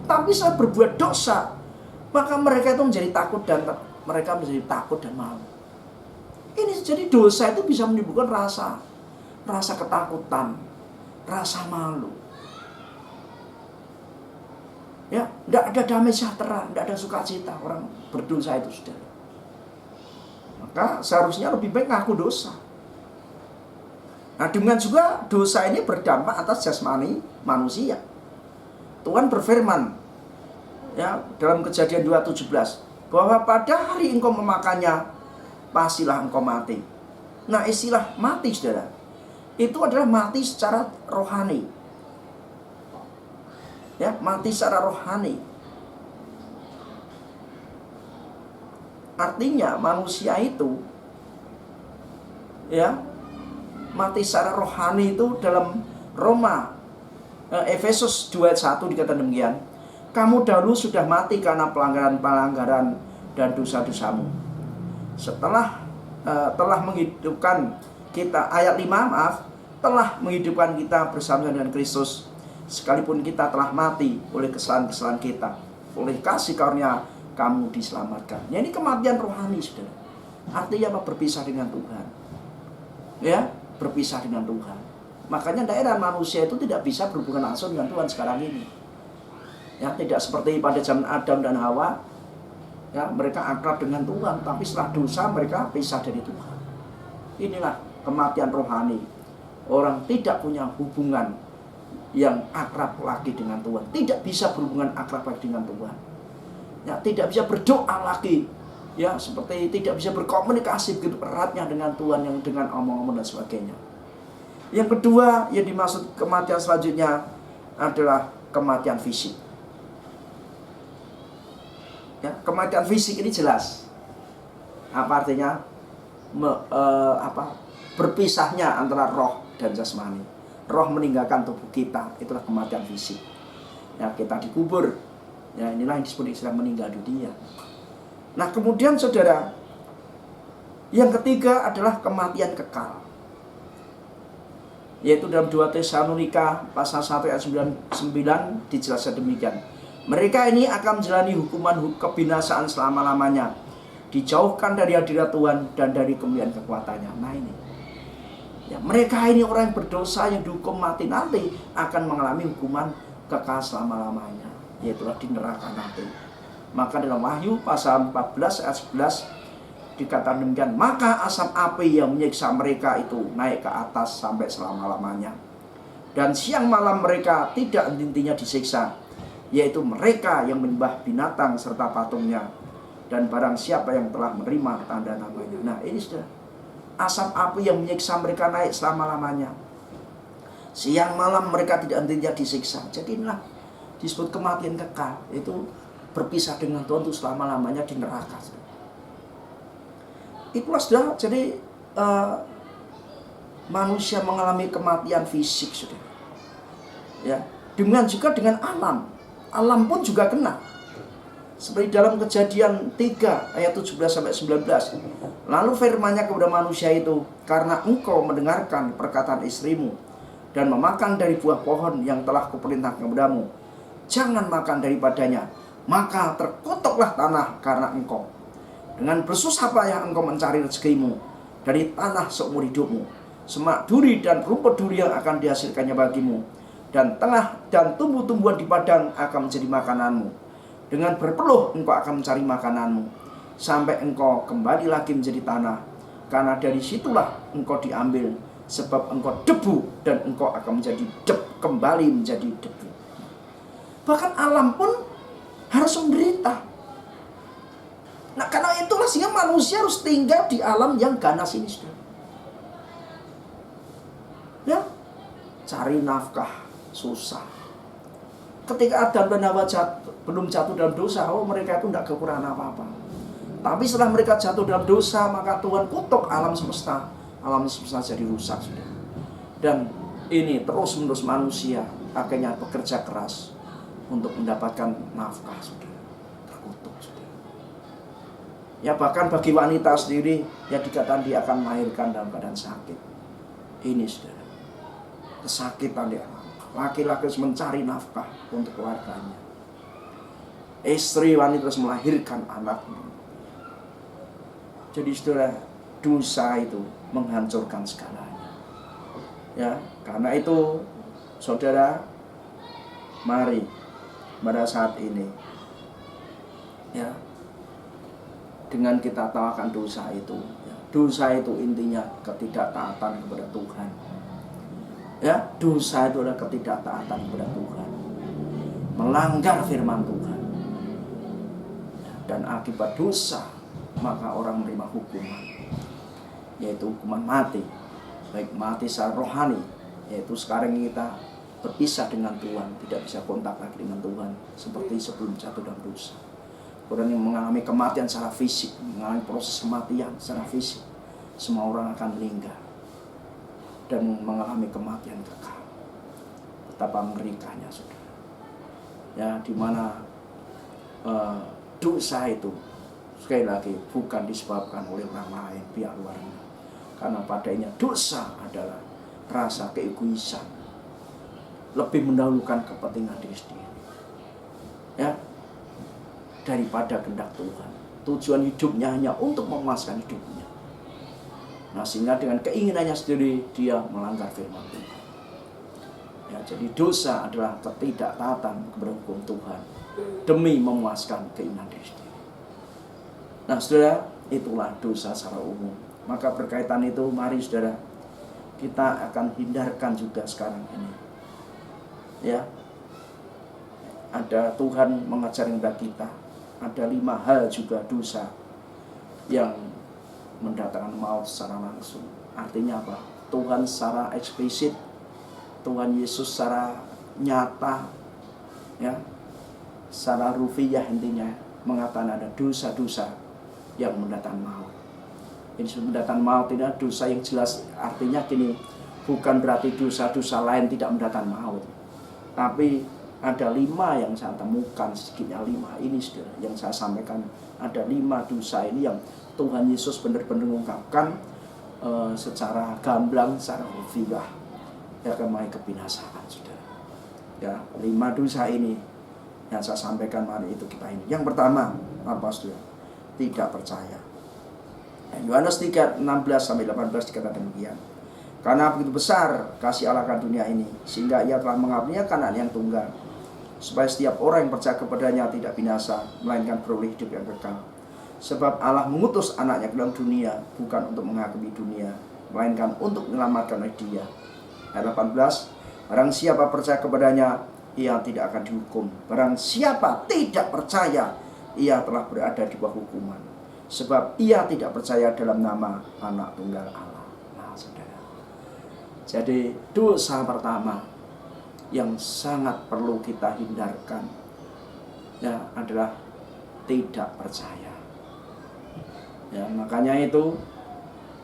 Tapi saat berbuat dosa, maka mereka itu menjadi takut dan malu. Ini jadi dosa itu bisa menimbulkan rasa ketakutan, rasa malu. Ya, tidak ada damai sejahtera, tidak ada sukacita orang berdosa itu, saudara. Maka seharusnya lebih baik ngaku dosa. Nah, dengan juga dosa ini berdampak atas jasmani manusia. Tuhan berfirman, ya, dalam Kejadian 2:17, bahwa pada hari engkau memakannya, pastilah engkau mati. Nah, istilah mati, saudara, itu adalah mati secara rohani. Ya, mati secara rohani. Artinya manusia itu, ya, mati secara rohani itu dalam Efesus 2 ayat 1 dikatakan demikian. Kamu dahulu sudah mati karena pelanggaran dan dosa-dosamu. Setelah telah menghidupkan kita, ayat 5 telah menghidupkan kita bersama dengan Kristus, sekalipun kita telah mati oleh kesalahan-kesalahan kita, oleh kasih karunia kamu diselamatkan. Ya, ini kematian rohani, saudara. Artinya apa? Berpisah dengan Tuhan. Ya, berpisah dengan Tuhan. Makanya daerah manusia itu tidak bisa berhubungan langsung dengan Tuhan sekarang ini. Ya, tidak seperti pada zaman Adam dan Hawa. Ya, mereka akrab dengan Tuhan, tapi setelah dosa mereka pisah dari Tuhan. Inilah kematian rohani. Orang tidak punya hubungan yang akrab lagi dengan Tuhan, tidak bisa berhubungan akrab lagi dengan Tuhan. Ya, tidak bisa berdoa lagi. Ya, seperti tidak bisa berkomunikasi begitu eratnya dengan Tuhan, yang dengan omong-omong dan sebagainya. Yang kedua yang dimaksud kematian selanjutnya adalah kematian fisik. Ya, kematian fisik ini jelas. Apa artinya? Berpisahnya antara roh dan jasmani. Roh meninggalkan tubuh kita, itulah kematian fisik. Ya, kita dikubur. Ya, inilah yang disebut istilah meninggal dunia. Nah, kemudian saudara, yang ketiga adalah kematian kekal. Yaitu dalam 2 Tesalonika pasal 1 ayat 9 dijelaskan demikian. Mereka ini akan menjalani hukuman kebinasaan selama-lamanya, dijauhkan dari hadirat Tuhan dan dari kemuliaan kekuatannya. Nah ini, ya, mereka ini orang yang berdosa yang dihukum mati nanti akan mengalami hukuman kekal selama-lamanya, yaitu di neraka nanti. Maka dalam Wahyu pasal 14 ayat 11 dikatakan demikian, maka asap api yang menyiksa mereka itu naik ke atas sampai selama-lamanya, dan siang malam mereka tidak henti-hentinya disiksa, yaitu mereka yang menyembah binatang serta patungnya, dan barang siapa yang telah menerima tanda namanya. Nah ini sudah asap api yang menyiksa mereka naik selama-lamanya, siang malam mereka tidak henti-hentinya disiksa. Jadi inilah disebut kematian kekal, itu berpisah dengan Tuhan untuk selama-lamanya di neraka. Itulah sudah, jadi manusia mengalami kematian fisik, sudah. Ya, dengan juga dengan alam. Alam pun juga kena. Seperti dalam Kejadian 3 ayat 17-19. Lalu firman-Nya kepada manusia itu, karena engkau mendengarkan perkataan istrimu dan memakan dari buah pohon yang telah kuperintahkan kepadamu, jangan makan daripadanya, maka terkutuklah tanah karena engkau. Dengan bersusah payah engkau mencari rezekimu dari tanah seumur hidupmu. Semak duri dan rumput duri yang akan dihasilkannya bagimu, dan tumbuh-tumbuhan di padang akan menjadi makananmu. Dengan berpeluh engkau akan mencari makananmu sampai engkau kembali lagi menjadi tanah, karena dari situlah engkau diambil, sebab engkau debu dan engkau akan menjadi kembali menjadi debu. Bahkan alam pun harus menderita. Nah, karena itulah sehingga manusia harus tinggal di alam yang ganas ini, saudara. Ya, cari nafkah susah. Ketika Adam dan Hawa belum jatuh dalam dosa, mereka itu tidak kekurangan apa-apa. Tapi setelah mereka jatuh dalam dosa, maka Tuhan kutuk alam semesta. Alam semesta jadi rusak, saudara. Dan ini terus-menerus manusia akhirnya bekerja keras untuk mendapatkan nafkah, saudara. Terkutuk, saudara. Ya, bahkan bagi wanita sendiri, ya dikatakan dia akan melahirkan dalam keadaan sakit. Ini, saudara, kesakitan dia. Laki-laki harus mencari nafkah untuk keluarganya. Istri wanita harus melahirkan anaknya. Jadi saudara, dosa itu menghancurkan segalanya. Ya, karena itu saudara, mari pada saat ini, ya, dengan kita tahu akan dosa itu, ya, dosa itu intinya ketidaktaatan kepada Tuhan. Ya, dosa itu adalah ketidaktaatan kepada Tuhan, melanggar firman Tuhan. Dan akibat dosa, maka orang menerima hukuman, yaitu hukuman mati. Baik mati secara rohani, yaitu sekarang kita berpisah dengan Tuhan, tidak bisa kontak lagi dengan Tuhan seperti sebelum jatuh dalam dosa. Orang yang mengalami kematian secara fisik, mengalami proses kematian secara fisik, semua orang akan meninggal dan mengalami kematian kekal. Betapa mengerikannya, saudara. Ya, dimana dosa itu sekali lagi bukan disebabkan oleh orang lain, pihak luarnya. Karena padanya dosa adalah rasa keegoisan, lebih mendahulukan kepentingan diri sendiri, ya, daripada kehendak Tuhan. Tujuan hidupnya hanya untuk memuaskan hidupnya. Nah, sehingga dengan keinginannya sendiri dia melanggar firman Tuhan. Ya, jadi dosa adalah ketidaktaatan kepada hukum Tuhan demi memuaskan keinginan diri sendiri. Nah, saudara, itulah dosa secara umum. Maka berkaitan itu, mari saudara, kita akan hindarkan juga sekarang ini. Ya, ada Tuhan mengajar kepada kita. Ada 5 hal juga dosa yang mendatangkan maut secara langsung. Artinya apa? Tuhan secara eksplisit, Tuhan Yesus secara nyata, ya, secara rufiah intinya mengatakan ada dosa-dosa yang mendatangkan maut. Ini mendatangkan maut ini dosa yang jelas. Artinya gini, bukan berarti dosa-dosa lain tidak mendatangkan maut, tapi ada 5 yang saya temukan, sedikitnya 5 ini saudara, yang saya sampaikan. Ada 5 dosa ini yang Tuhan Yesus benar-benar mengungkapkan secara gamblang, secara rufiah, ya, kemai kebinasaan, saudara. Ya, 5 dosa ini yang saya sampaikan hari itu kita ini. Yang pertama, apa saudara? Tidak percaya. Yohanes 3:16-18 dikatakan demikian. Karena begitu besar kasih Allah akan dunia ini, sehingga ia telah mengaruniakan anak yang tunggal, supaya setiap orang yang percaya kepadanya tidak binasa, melainkan beroleh hidup yang kekal. Sebab Allah mengutus anaknya ke dalam dunia bukan untuk menghakimi dunia, melainkan untuk menyelamatkan dia. Ayat 18, barang siapa percaya kepadanya, ia tidak akan dihukum. Barang siapa tidak percaya, ia telah berada di bawah hukuman, sebab ia tidak percaya dalam nama anak tunggal Allah. Nah, saudara, jadi dosa pertama yang sangat perlu kita hindarkan, ya, adalah tidak percaya. Ya, makanya itu,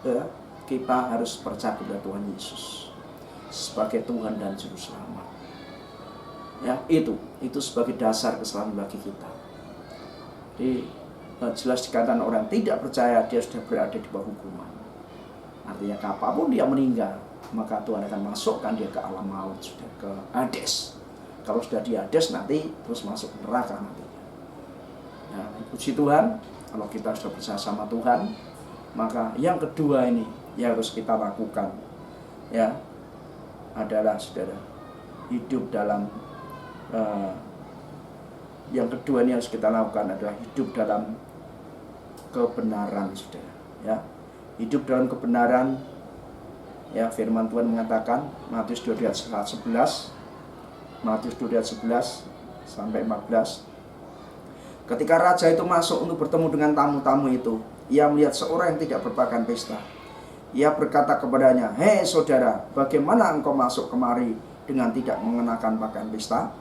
ya, kita harus percaya kepada Tuhan Yesus sebagai Tuhan dan Juru Selamat. Ya, itu sebagai dasar keselamatan bagi kita. Jadi jelas dikatakan orang tidak percaya dia sudah berada di bawah hukuman. Artinya kapanpun dia meninggal, maka Tuhan akan masukkan dia ke alam maut, sudah ke Hades. Kalau sudah di Hades nanti terus masuk neraka nantinya. Nah, puji Tuhan, kalau kita sudah percaya sama Tuhan, maka yang kedua ini yang harus kita lakukan, ya, adalah saudara hidup dalam Yang kedua ini harus kita lakukan adalah hidup dalam kebenaran, saudara. Ya, hidup dalam kebenaran. Ya, firman Tuhan mengatakan Matius 2 ayat 11, Matius 2 ayat 11 sampai 14. Ketika raja itu masuk untuk bertemu dengan tamu-tamu itu, ia melihat seorang yang tidak berpakaian pesta. Ia berkata kepadanya, "Hei saudara, bagaimana engkau masuk kemari dengan tidak mengenakan pakaian pesta?"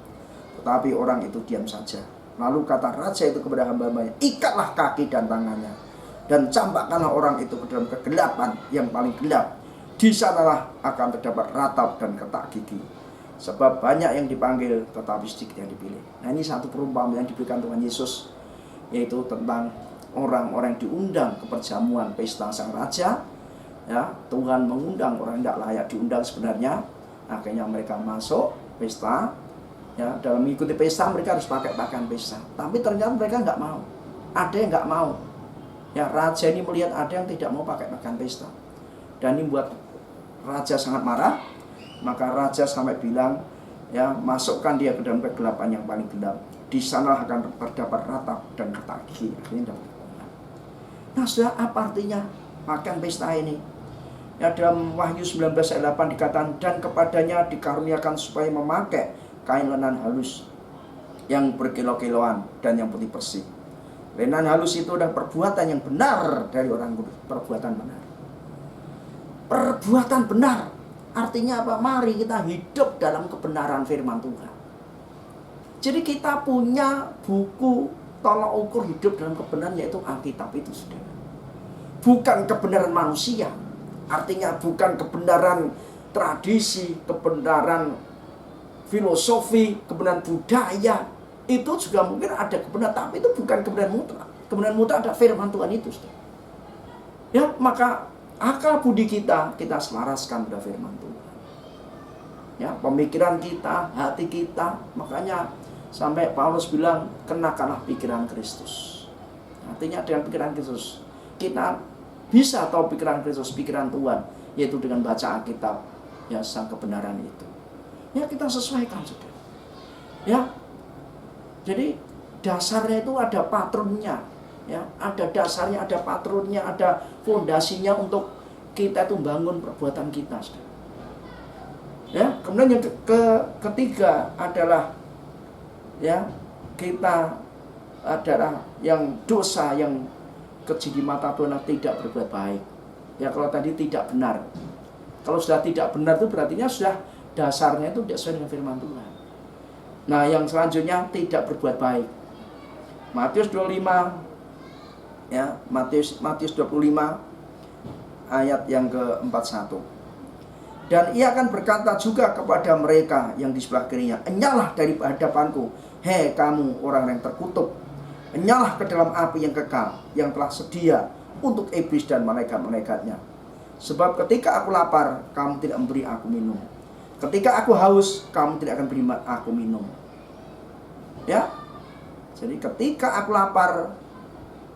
Tetapi orang itu diam saja. Lalu kata raja itu kepada hamba-hambanya, "Ikatlah kaki dan tangannya, dan campakkanlah orang itu ke dalam kegelapan yang paling gelap. Di sanalah akan terdapat ratap dan ketak gigi. Sebab banyak yang dipanggil, tetapi sedikit yang dipilih." Nah, ini satu perumpamaan yang diberikan Tuhan Yesus, yaitu tentang orang-orang yang diundang ke perjamuan pesta sang raja. Ya, Tuhan mengundang orang yang tidak layak diundang sebenarnya. Akhirnya mereka masuk pesta. Ya, dalam mengikuti pesta mereka harus pakai pakaian pesta. Tapi ternyata mereka nggak mau. Ada yang nggak mau. Ya, raja ini melihat ada yang tidak mau pakai pakaian pesta. Dan ini buat raja sangat marah. Maka raja sampai bilang, ya, masukkan dia ke dalam kegelapan yang paling gelap. Di sana akan terdapat ratap dan ketak gigi. Akhirnya dapat hukuman. Nah, sudah apa artinya pakaian pesta ini? Ya, dalam Wahyu 19 ayat 8 dikatakan, dan kepadanya dikaruniakan supaya memakai kain lenan halus yang berkilo-kiloan dan yang putih bersih. Lenan halus itu adalah perbuatan yang benar dari orang kudus. Perbuatan benar. Perbuatan benar. Artinya apa? Mari kita hidup dalam kebenaran firman Tuhan. Jadi kita punya buku tolak ukur hidup dalam kebenaran, yaitu Alkitab itu, saudara. Bukan kebenaran manusia. Artinya bukan kebenaran tradisi, kebenaran filosofi, kebenaran budaya. Itu juga mungkin ada kebenaran, tapi itu bukan kebenaran mutlak. Kebenaran mutlak ada firman Tuhan itu, saudara. Ya, maka akal budi kita selaraskan pada firman Tuhan. Ya, pemikiran kita, hati kita, makanya sampai Paulus bilang, kenakanlah pikiran Kristus. Artinya dengan pikiran Kristus kita bisa tahu pikiran Kristus, pikiran Tuhan, yaitu dengan baca Alkitab, ya, sang kebenaran itu. Ya, kita sesuaikan, saudara. Ya, jadi dasarnya itu ada patronnya. Ya, ada dasarnya, ada patronnya, ada fondasinya untuk kita itu bangun perbuatan kita, saudara. Ya, kemudian yang ketiga adalah, ya, kita adalah yang dosa yang keji di mata Tuhan tidak berbuat baik. Ya, kalau tadi tidak benar. Kalau sudah tidak benar itu berarti sudah dasarnya itu tidak sesuai dengan firman Tuhan. Nah, yang selanjutnya tidak berbuat baik. Matius 25, ya, Matius 25 ayat yang ke-41. Dan ia akan berkata juga kepada mereka yang di sebelah kirinya, "Enyahlah dari hadapanku, hei kamu orang yang terkutuk. Enyahlah ke dalam api yang kekal, yang telah sedia untuk iblis dan malaikat-malaikatnya. Sebab ketika aku lapar, kamu tidak memberi aku minum. Ketika aku haus, kamu tidak akan beri aku minum." Ya, jadi ketika aku lapar,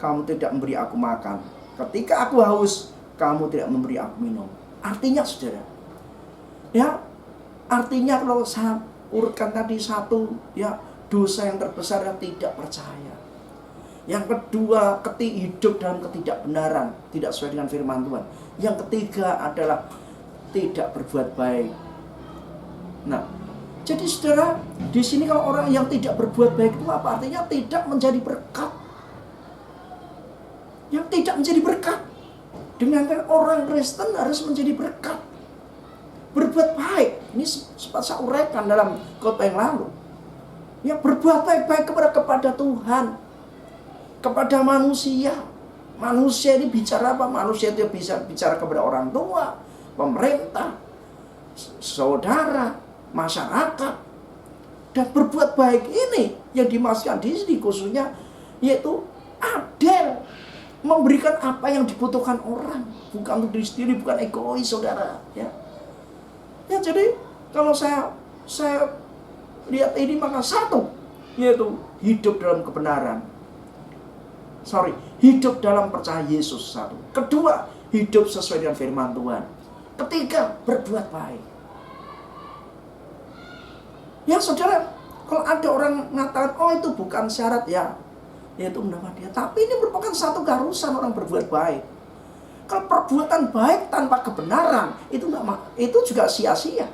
kamu tidak memberi aku makan. Ketika aku haus, kamu tidak memberi aku minum. Artinya, saudara, ya, artinya kalau saya urutkan tadi satu, ya, dosa yang terbesar yang tidak percaya. Yang kedua, hidup dalam ketidakbenaran, tidak sesuai dengan firman Tuhan. Yang ketiga adalah tidak berbuat baik. Nah, jadi saudara, di sini kalau orang yang tidak berbuat baik itu apa? Artinya tidak menjadi berkat. Yang tidak menjadi berkat. Dengan orang Kristen harus menjadi berkat. Berbuat baik. Ini sempat saya uraikan dalam khotbah yang lalu. Ya, berbuat baik-baik kepada Tuhan, kepada manusia. Manusia ini bicara apa? Manusia itu bisa bicara kepada orang tua, pemerintah, saudara, masyarakat. Dan berbuat baik ini yang dimaksudkan di sini khususnya yaitu adil, memberikan apa yang dibutuhkan orang, bukan untuk diri sendiri, bukan egois, saudara. Ya, jadi kalau saya lihat ini, maka satu, yaitu hidup dalam kebenaran. Hidup dalam percaya Yesus, satu. Kedua, hidup sesuai dengan firman Tuhan. Ketiga, berbuat baik. Ya, saudara, Kalau ada orang mengatakan, oh itu bukan syarat, ya itu mendapat dia. Tapi ini merupakan satu keharusan orang berbuat baik. Kalau perbuatan baik tanpa kebenaran, itu juga sia-sia.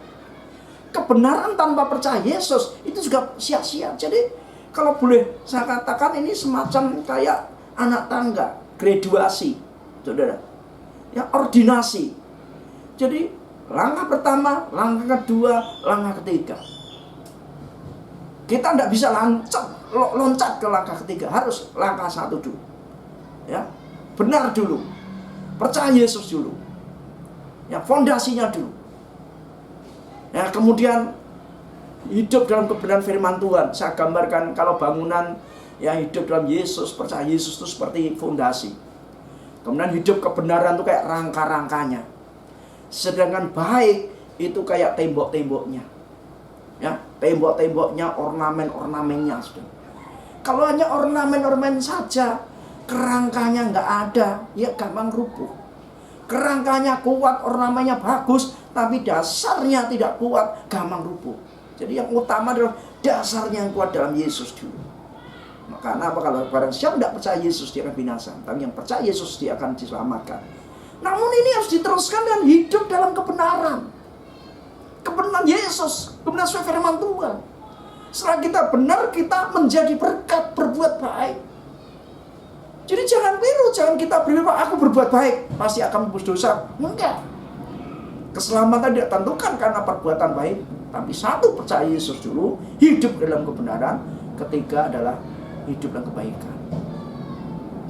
Kebenaran tanpa percaya Yesus, itu juga sia-sia. Jadi kalau boleh saya katakan, ini semacam kayak anak tangga, graduasi, saudara. Ya, ordinasi. Jadi langkah pertama, langkah kedua, langkah ketiga. Kita tidak bisa loncat ke langkah ketiga, harus langkah satu dulu. Ya, benar dulu, percaya Yesus dulu. Ya, fondasinya dulu. Ya, kemudian hidup dalam kebenaran firman Tuhan. Saya gambarkan kalau bangunan, ya hidup dalam Yesus, percaya Yesus itu seperti fondasi. Kemudian hidup kebenaran itu kayak rangka-rangkanya. Sedangkan baik itu kayak tembok-temboknya. Ya, tembok-temboknya, ornamen-ornamennya, saudara. Kalau hanya ornamen-ornamen saja, kerangkanya nggak ada, ya gampang rubuh. Kerangkanya kuat, ornamennya bagus, tapi dasarnya tidak kuat, gampang rubuh. Jadi yang utama adalah dasarnya yang kuat dalam Yesus dulu. Maka apa, kalau barang siapa tidak percaya Yesus, dia akan binasa. Tapi yang percaya Yesus, dia akan diselamatkan. Namun ini harus diteruskan dan hidup dalam kebenaran. Kebenaran Yesus, kebenaran sesuai firman Tuhan. Setelah kita benar, kita menjadi berkat, berbuat baik. Jadi jangan biru, jangan kita berpikir, aku berbuat baik pasti akan menebus dosa. Enggak. Keselamatan tidak tentukan karena perbuatan baik, tapi satu, percaya Yesus dulu, hidup dalam kebenaran. Ketiga adalah hidup dalam kebaikan.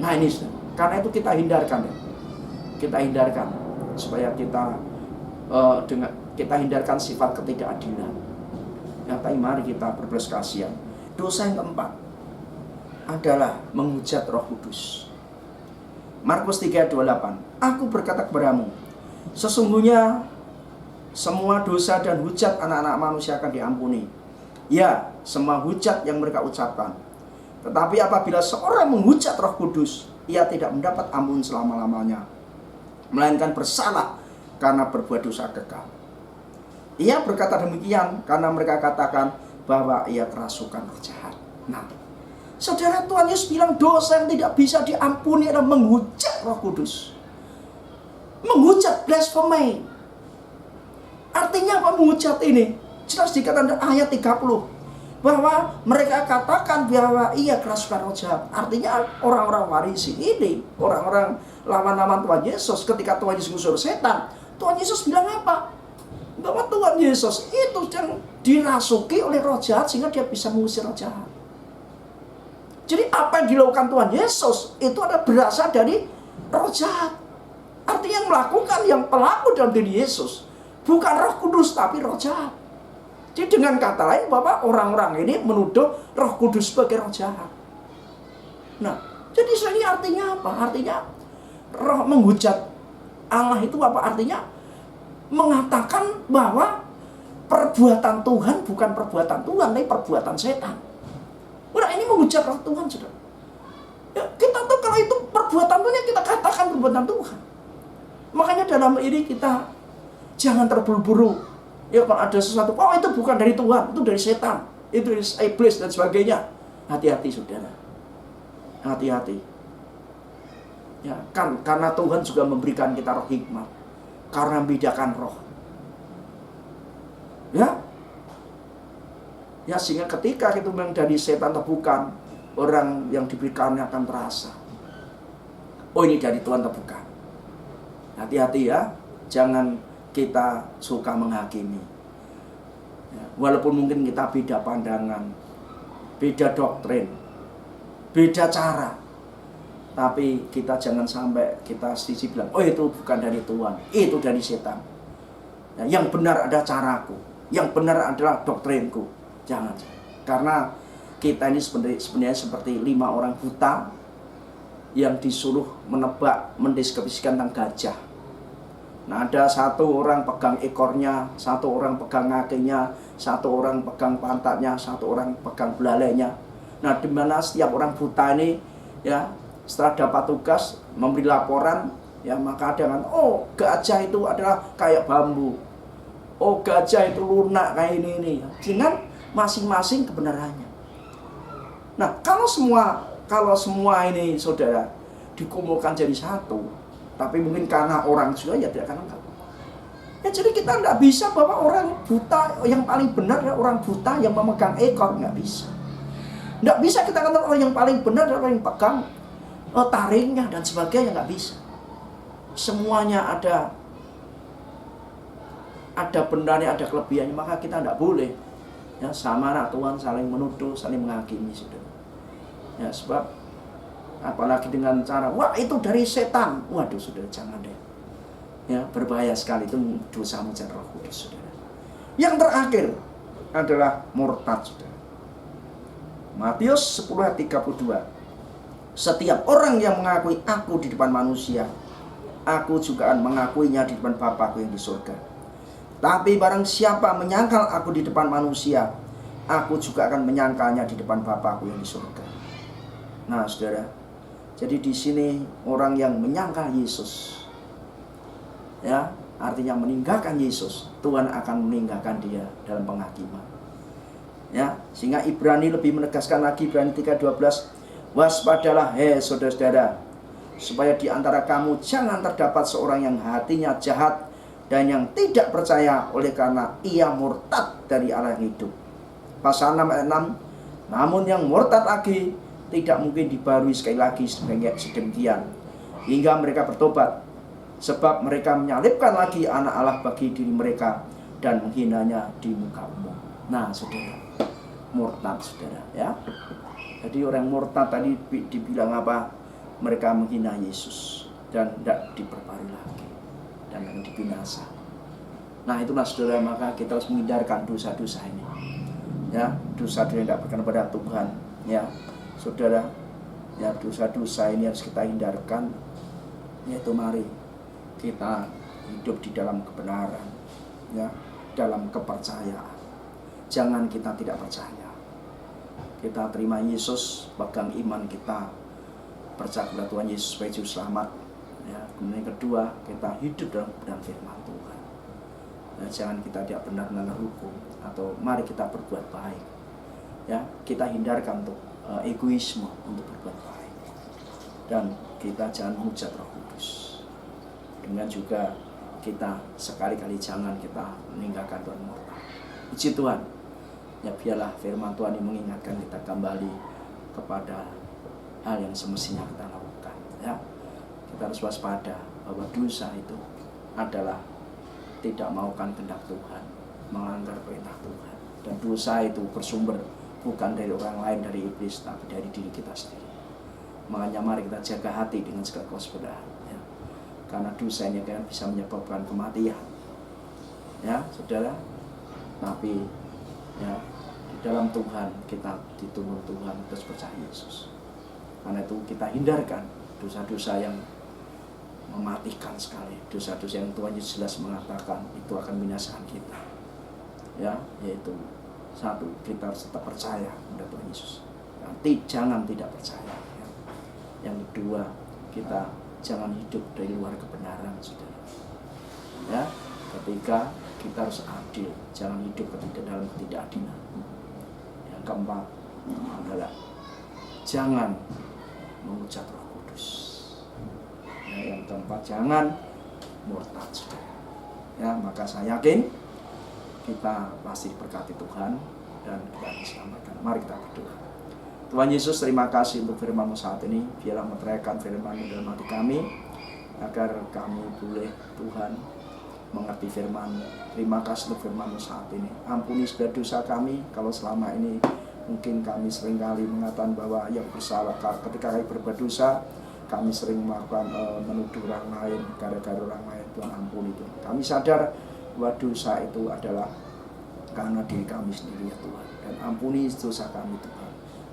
Nah ini, karena itu kita hindarkan, ya. Kita hindarkan supaya kita kita hindarkan sifat ketidakadilan. Ya, tapi mari kita berbelas kasihan. Dosa yang keempat adalah menghujat Roh Kudus. Markus 3:28. Aku berkata kepadamu, sesungguhnya semua dosa dan hujat anak-anak manusia akan diampuni. Ya, semua hujat yang mereka ucapkan. Tetapi apabila seorang menghujat Roh Kudus, ia tidak mendapat ampun selama-lamanya, melainkan bersalah karena berbuat dosa kekal. Ia berkata demikian karena mereka katakan bahwa ia kerasukan roh jahat. Nah, saudara, Tuhan Yesus bilang dosa yang tidak bisa diampuni adalah menghujat Roh Kudus. Menghujat, blasphemy. Artinya apa menghujat ini? Jelas dikatakan ayat 30. Bahwa mereka katakan bahwa ia kerasukan roh jahat. Artinya orang-orang Farisi ini, orang-orang lawan-lawan Tuhan Yesus, ketika Tuhan Yesus mengusir setan, Tuhan Yesus bilang apa? Bahwa Tuhan Yesus itu yang dirasuki oleh roh jahat sehingga dia bisa mengusir roh jahat. Jadi apa yang dilakukan Tuhan Yesus itu adalah berasal dari roh jahat. Artinya yang melakukan, yang pelaku dalam diri Yesus bukan Roh Kudus tapi roh jahat. Jadi dengan kata lain, bahwa orang-orang ini menuduh Roh Kudus sebagai roh jahat. Nah, jadi ini artinya apa? Artinya roh menghujat Allah itu apa? Artinya mengatakan bahwa perbuatan Tuhan bukan perbuatan Tuhan, tapi perbuatan setan. Udah, ini menghujat roh Tuhan, saudara. Ya, kita tahu kalau itu perbuatan Tuhan, kita katakan perbuatan Tuhan. Makanya dalam ini kita jangan terburu-buru. Ya, kalau ada sesuatu, oh itu bukan dari Tuhan, itu dari setan, itu dari iblis dan sebagainya. Hati-hati, saudara. Hati-hati. Ya, karena Tuhan juga memberikan kita roh hikmat. Karena membedakan roh. Ya. Ya, sehingga ketika itu memang dari setan atau bukan, orang yang diberikannya akan terasa. Oh, ini dari Tuhan atau bukan. Hati-hati ya. Jangan kita suka menghakimi. Ya, walaupun mungkin kita beda pandangan, beda doktrin, beda cara, tapi kita jangan sampai kita sisi bilang, oh itu bukan dari Tuhan, itu dari setan. Ya, yang benar ada caraku, yang benar adalah doktrinku. Jangan. Karena kita ini sebenarnya seperti 5 orang buta yang disuruh menebak, mendeskripsikan tentang gajah. Nah, ada satu orang pegang ekornya, satu orang pegang kakinya, satu orang pegang pantatnya, satu orang pegang belalainya. Nah, di mana setiap orang buta ini, ya, setelah dapat tugas memberi laporan, ya maka dengan oh gajah itu adalah kayak bambu, oh gajah itu lunak kayak ini. Dengan masing-masing kebenarannya. Nah, kalau semua ini saudara dikumpulkan jadi satu, tapi mungkin karena orang juga ya tidak akan lengkap. Ya, jadi kita tidak bisa bahwa orang buta yang paling benar adalah orang buta yang memegang ekor, nggak bisa. Nggak bisa kita katakan orang yang paling benar adalah orang yang pegang taringnya dan sebagainya, nggak bisa. Semuanya ada benarnya, ada kelebihannya, maka kita tidak boleh ya sama anak Tuhan saling menuduh, saling menghakimi, saudara. Ya, sebab apalagi dengan cara wah itu dari setan, waduh saudara, jangan deh. Ya, berbahaya sekali, itu dosa menjadi Roh Kudus, saudara. Yang terakhir adalah murtad, saudara. Matius 10:32. Setiap orang yang mengakui aku di depan manusia, aku juga akan mengakuinya di depan Bapa-Ku yang di surga. Tapi barang siapa menyangkal aku di depan manusia, aku juga akan menyangkalnya di depan Bapa-Ku yang di surga. Nah, saudara, jadi di sini orang yang menyangkal Yesus, ya, artinya meninggalkan Yesus, Tuhan akan meninggalkan dia dalam penghakiman. Ya, sehingga Ibrani lebih menegaskan lagi, Ibrani 3:12, waspadalah saudara-saudara, supaya di antara kamu jangan terdapat seorang yang hatinya jahat dan yang tidak percaya oleh karena ia murtad dari Allah yang hidup. Pasal 6 ayat 6, namun yang murtad lagi tidak mungkin dibarui sekali lagi sedemikian hingga mereka bertobat, sebab mereka menyalibkan lagi anak Allah bagi diri mereka dan menghinanya di muka umum. Nah, saudara, murtad, saudara, ya. Jadi orang murtad tadi dibilang apa? Mereka menghina Yesus dan tidak diperbarui lagi dan akan dibinasa. Nah, itulah saudara, maka kita harus menghindarkan dosa-dosa ini. Ya, dosa-dosa yang tidak berkenan pada Tuhan, ya. Saudara, ya, dosa-dosa ini harus kita hindarkan, yaitu mari kita hidup di dalam kebenaran, ya, dalam kepercayaan. Jangan kita tidak percaya. Kita terima Yesus, pegang iman kita, percaya kepada Tuhan Yesus sebagai juru selamat. Ya, kemudian yang kedua, kita hidup dalam kebenaran firman Tuhan. Ya, jangan kita tidak benar melanggar hukum, atau mari kita berbuat baik. Ya, kita hindarkan untuk egoisme, untuk berbuat baik, dan kita jangan menghujat Roh Kudus. Dengan juga kita sekali-kali jangan kita meninggalkan Tuhan murtad. Puji Tuhan, ya, biarlah firman Tuhan ini mengingatkan kita kembali kepada hal yang semestinya kita lakukan. Ya, kita harus waspada bahwa dosa itu adalah tidak melakukan kehendak Tuhan, melanggar perintah Tuhan, dan dosa itu bersumber bukan dari orang lain, dari iblis, tapi dari diri kita sendiri. Makanya mari kita jaga hati dengan segala kewaspadaan, ya. Karena dosa ini kan bisa menyebabkan kematian, ya, saudara. Tapi ya, di dalam Tuhan kita dituntun Tuhan terus percaya Yesus. Karena itu kita hindarkan dosa-dosa yang mematikan sekali, dosa-dosa yang Tuhan Yesus jelas mengatakan itu akan membinasakan kita. Ya, yaitu satu, kita harus tetap percaya kepada Tuhan Yesus. Jangan tidak percaya. Ya. Yang kedua, kita jangan hidup dari luar kebenaran, saudara. Ya, ketiga, kita harus adil, jangan hidup dalam ketidakadilan. Yang keempat adalah jangan menghujat Roh Kudus. Ya, yang keempat, jangan murtad, saudara. Ya, maka saya yakin kita pasti diberkati Tuhan dan kita diselamatkan. Mari kita berdoa. Tuhan Yesus, terima kasih untuk firman-Mu saat ini. Biarlah meteraikan firman-Mu dalam hati kami, agar kami boleh, Tuhan, mengerti firman-Mu. Terima kasih untuk firman-Mu saat ini. Ampuni segala dosa kami, kalau selama ini mungkin kami seringkali mengatakan bahwa yang bersalah ketika kami berbuat dosa, kami sering melakukan menuduh orang lain, gara-gara orang lain. Tuhan, ampuni Tuhan. Kami sadar bahwa dosa itu adalah karena diri kami sendiri, ya Tuhan. Dan ampuni dosa kami, Tuhan.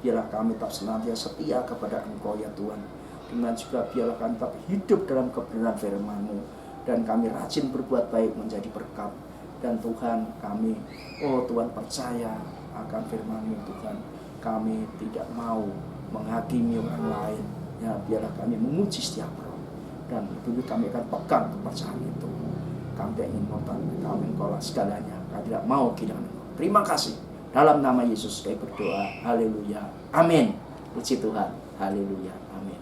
Biarlah kami tetap senantiasa setia kepada Engkau, ya Tuhan. Dengan juga biarlah kami tetap hidup dalam kebenaran firman-Mu, dan kami rajin berbuat baik menjadi berkat. Dan Tuhan, kami, oh Tuhan, percaya akan firman-Mu, Tuhan. Kami tidak mau menghakimi orang lain. Ya, biarlah kami memuji setiap roh, dan lebih kami akan pegang kepercayaan itu. Kami tidak ingin murtad, kami Engkau lah segalanya. Kami tidak mau kehilangan Engkau. Terima kasih Dalam nama Yesus kami berdoa. Haleluya. Amin. Puji Tuhan. Haleluya. Amin.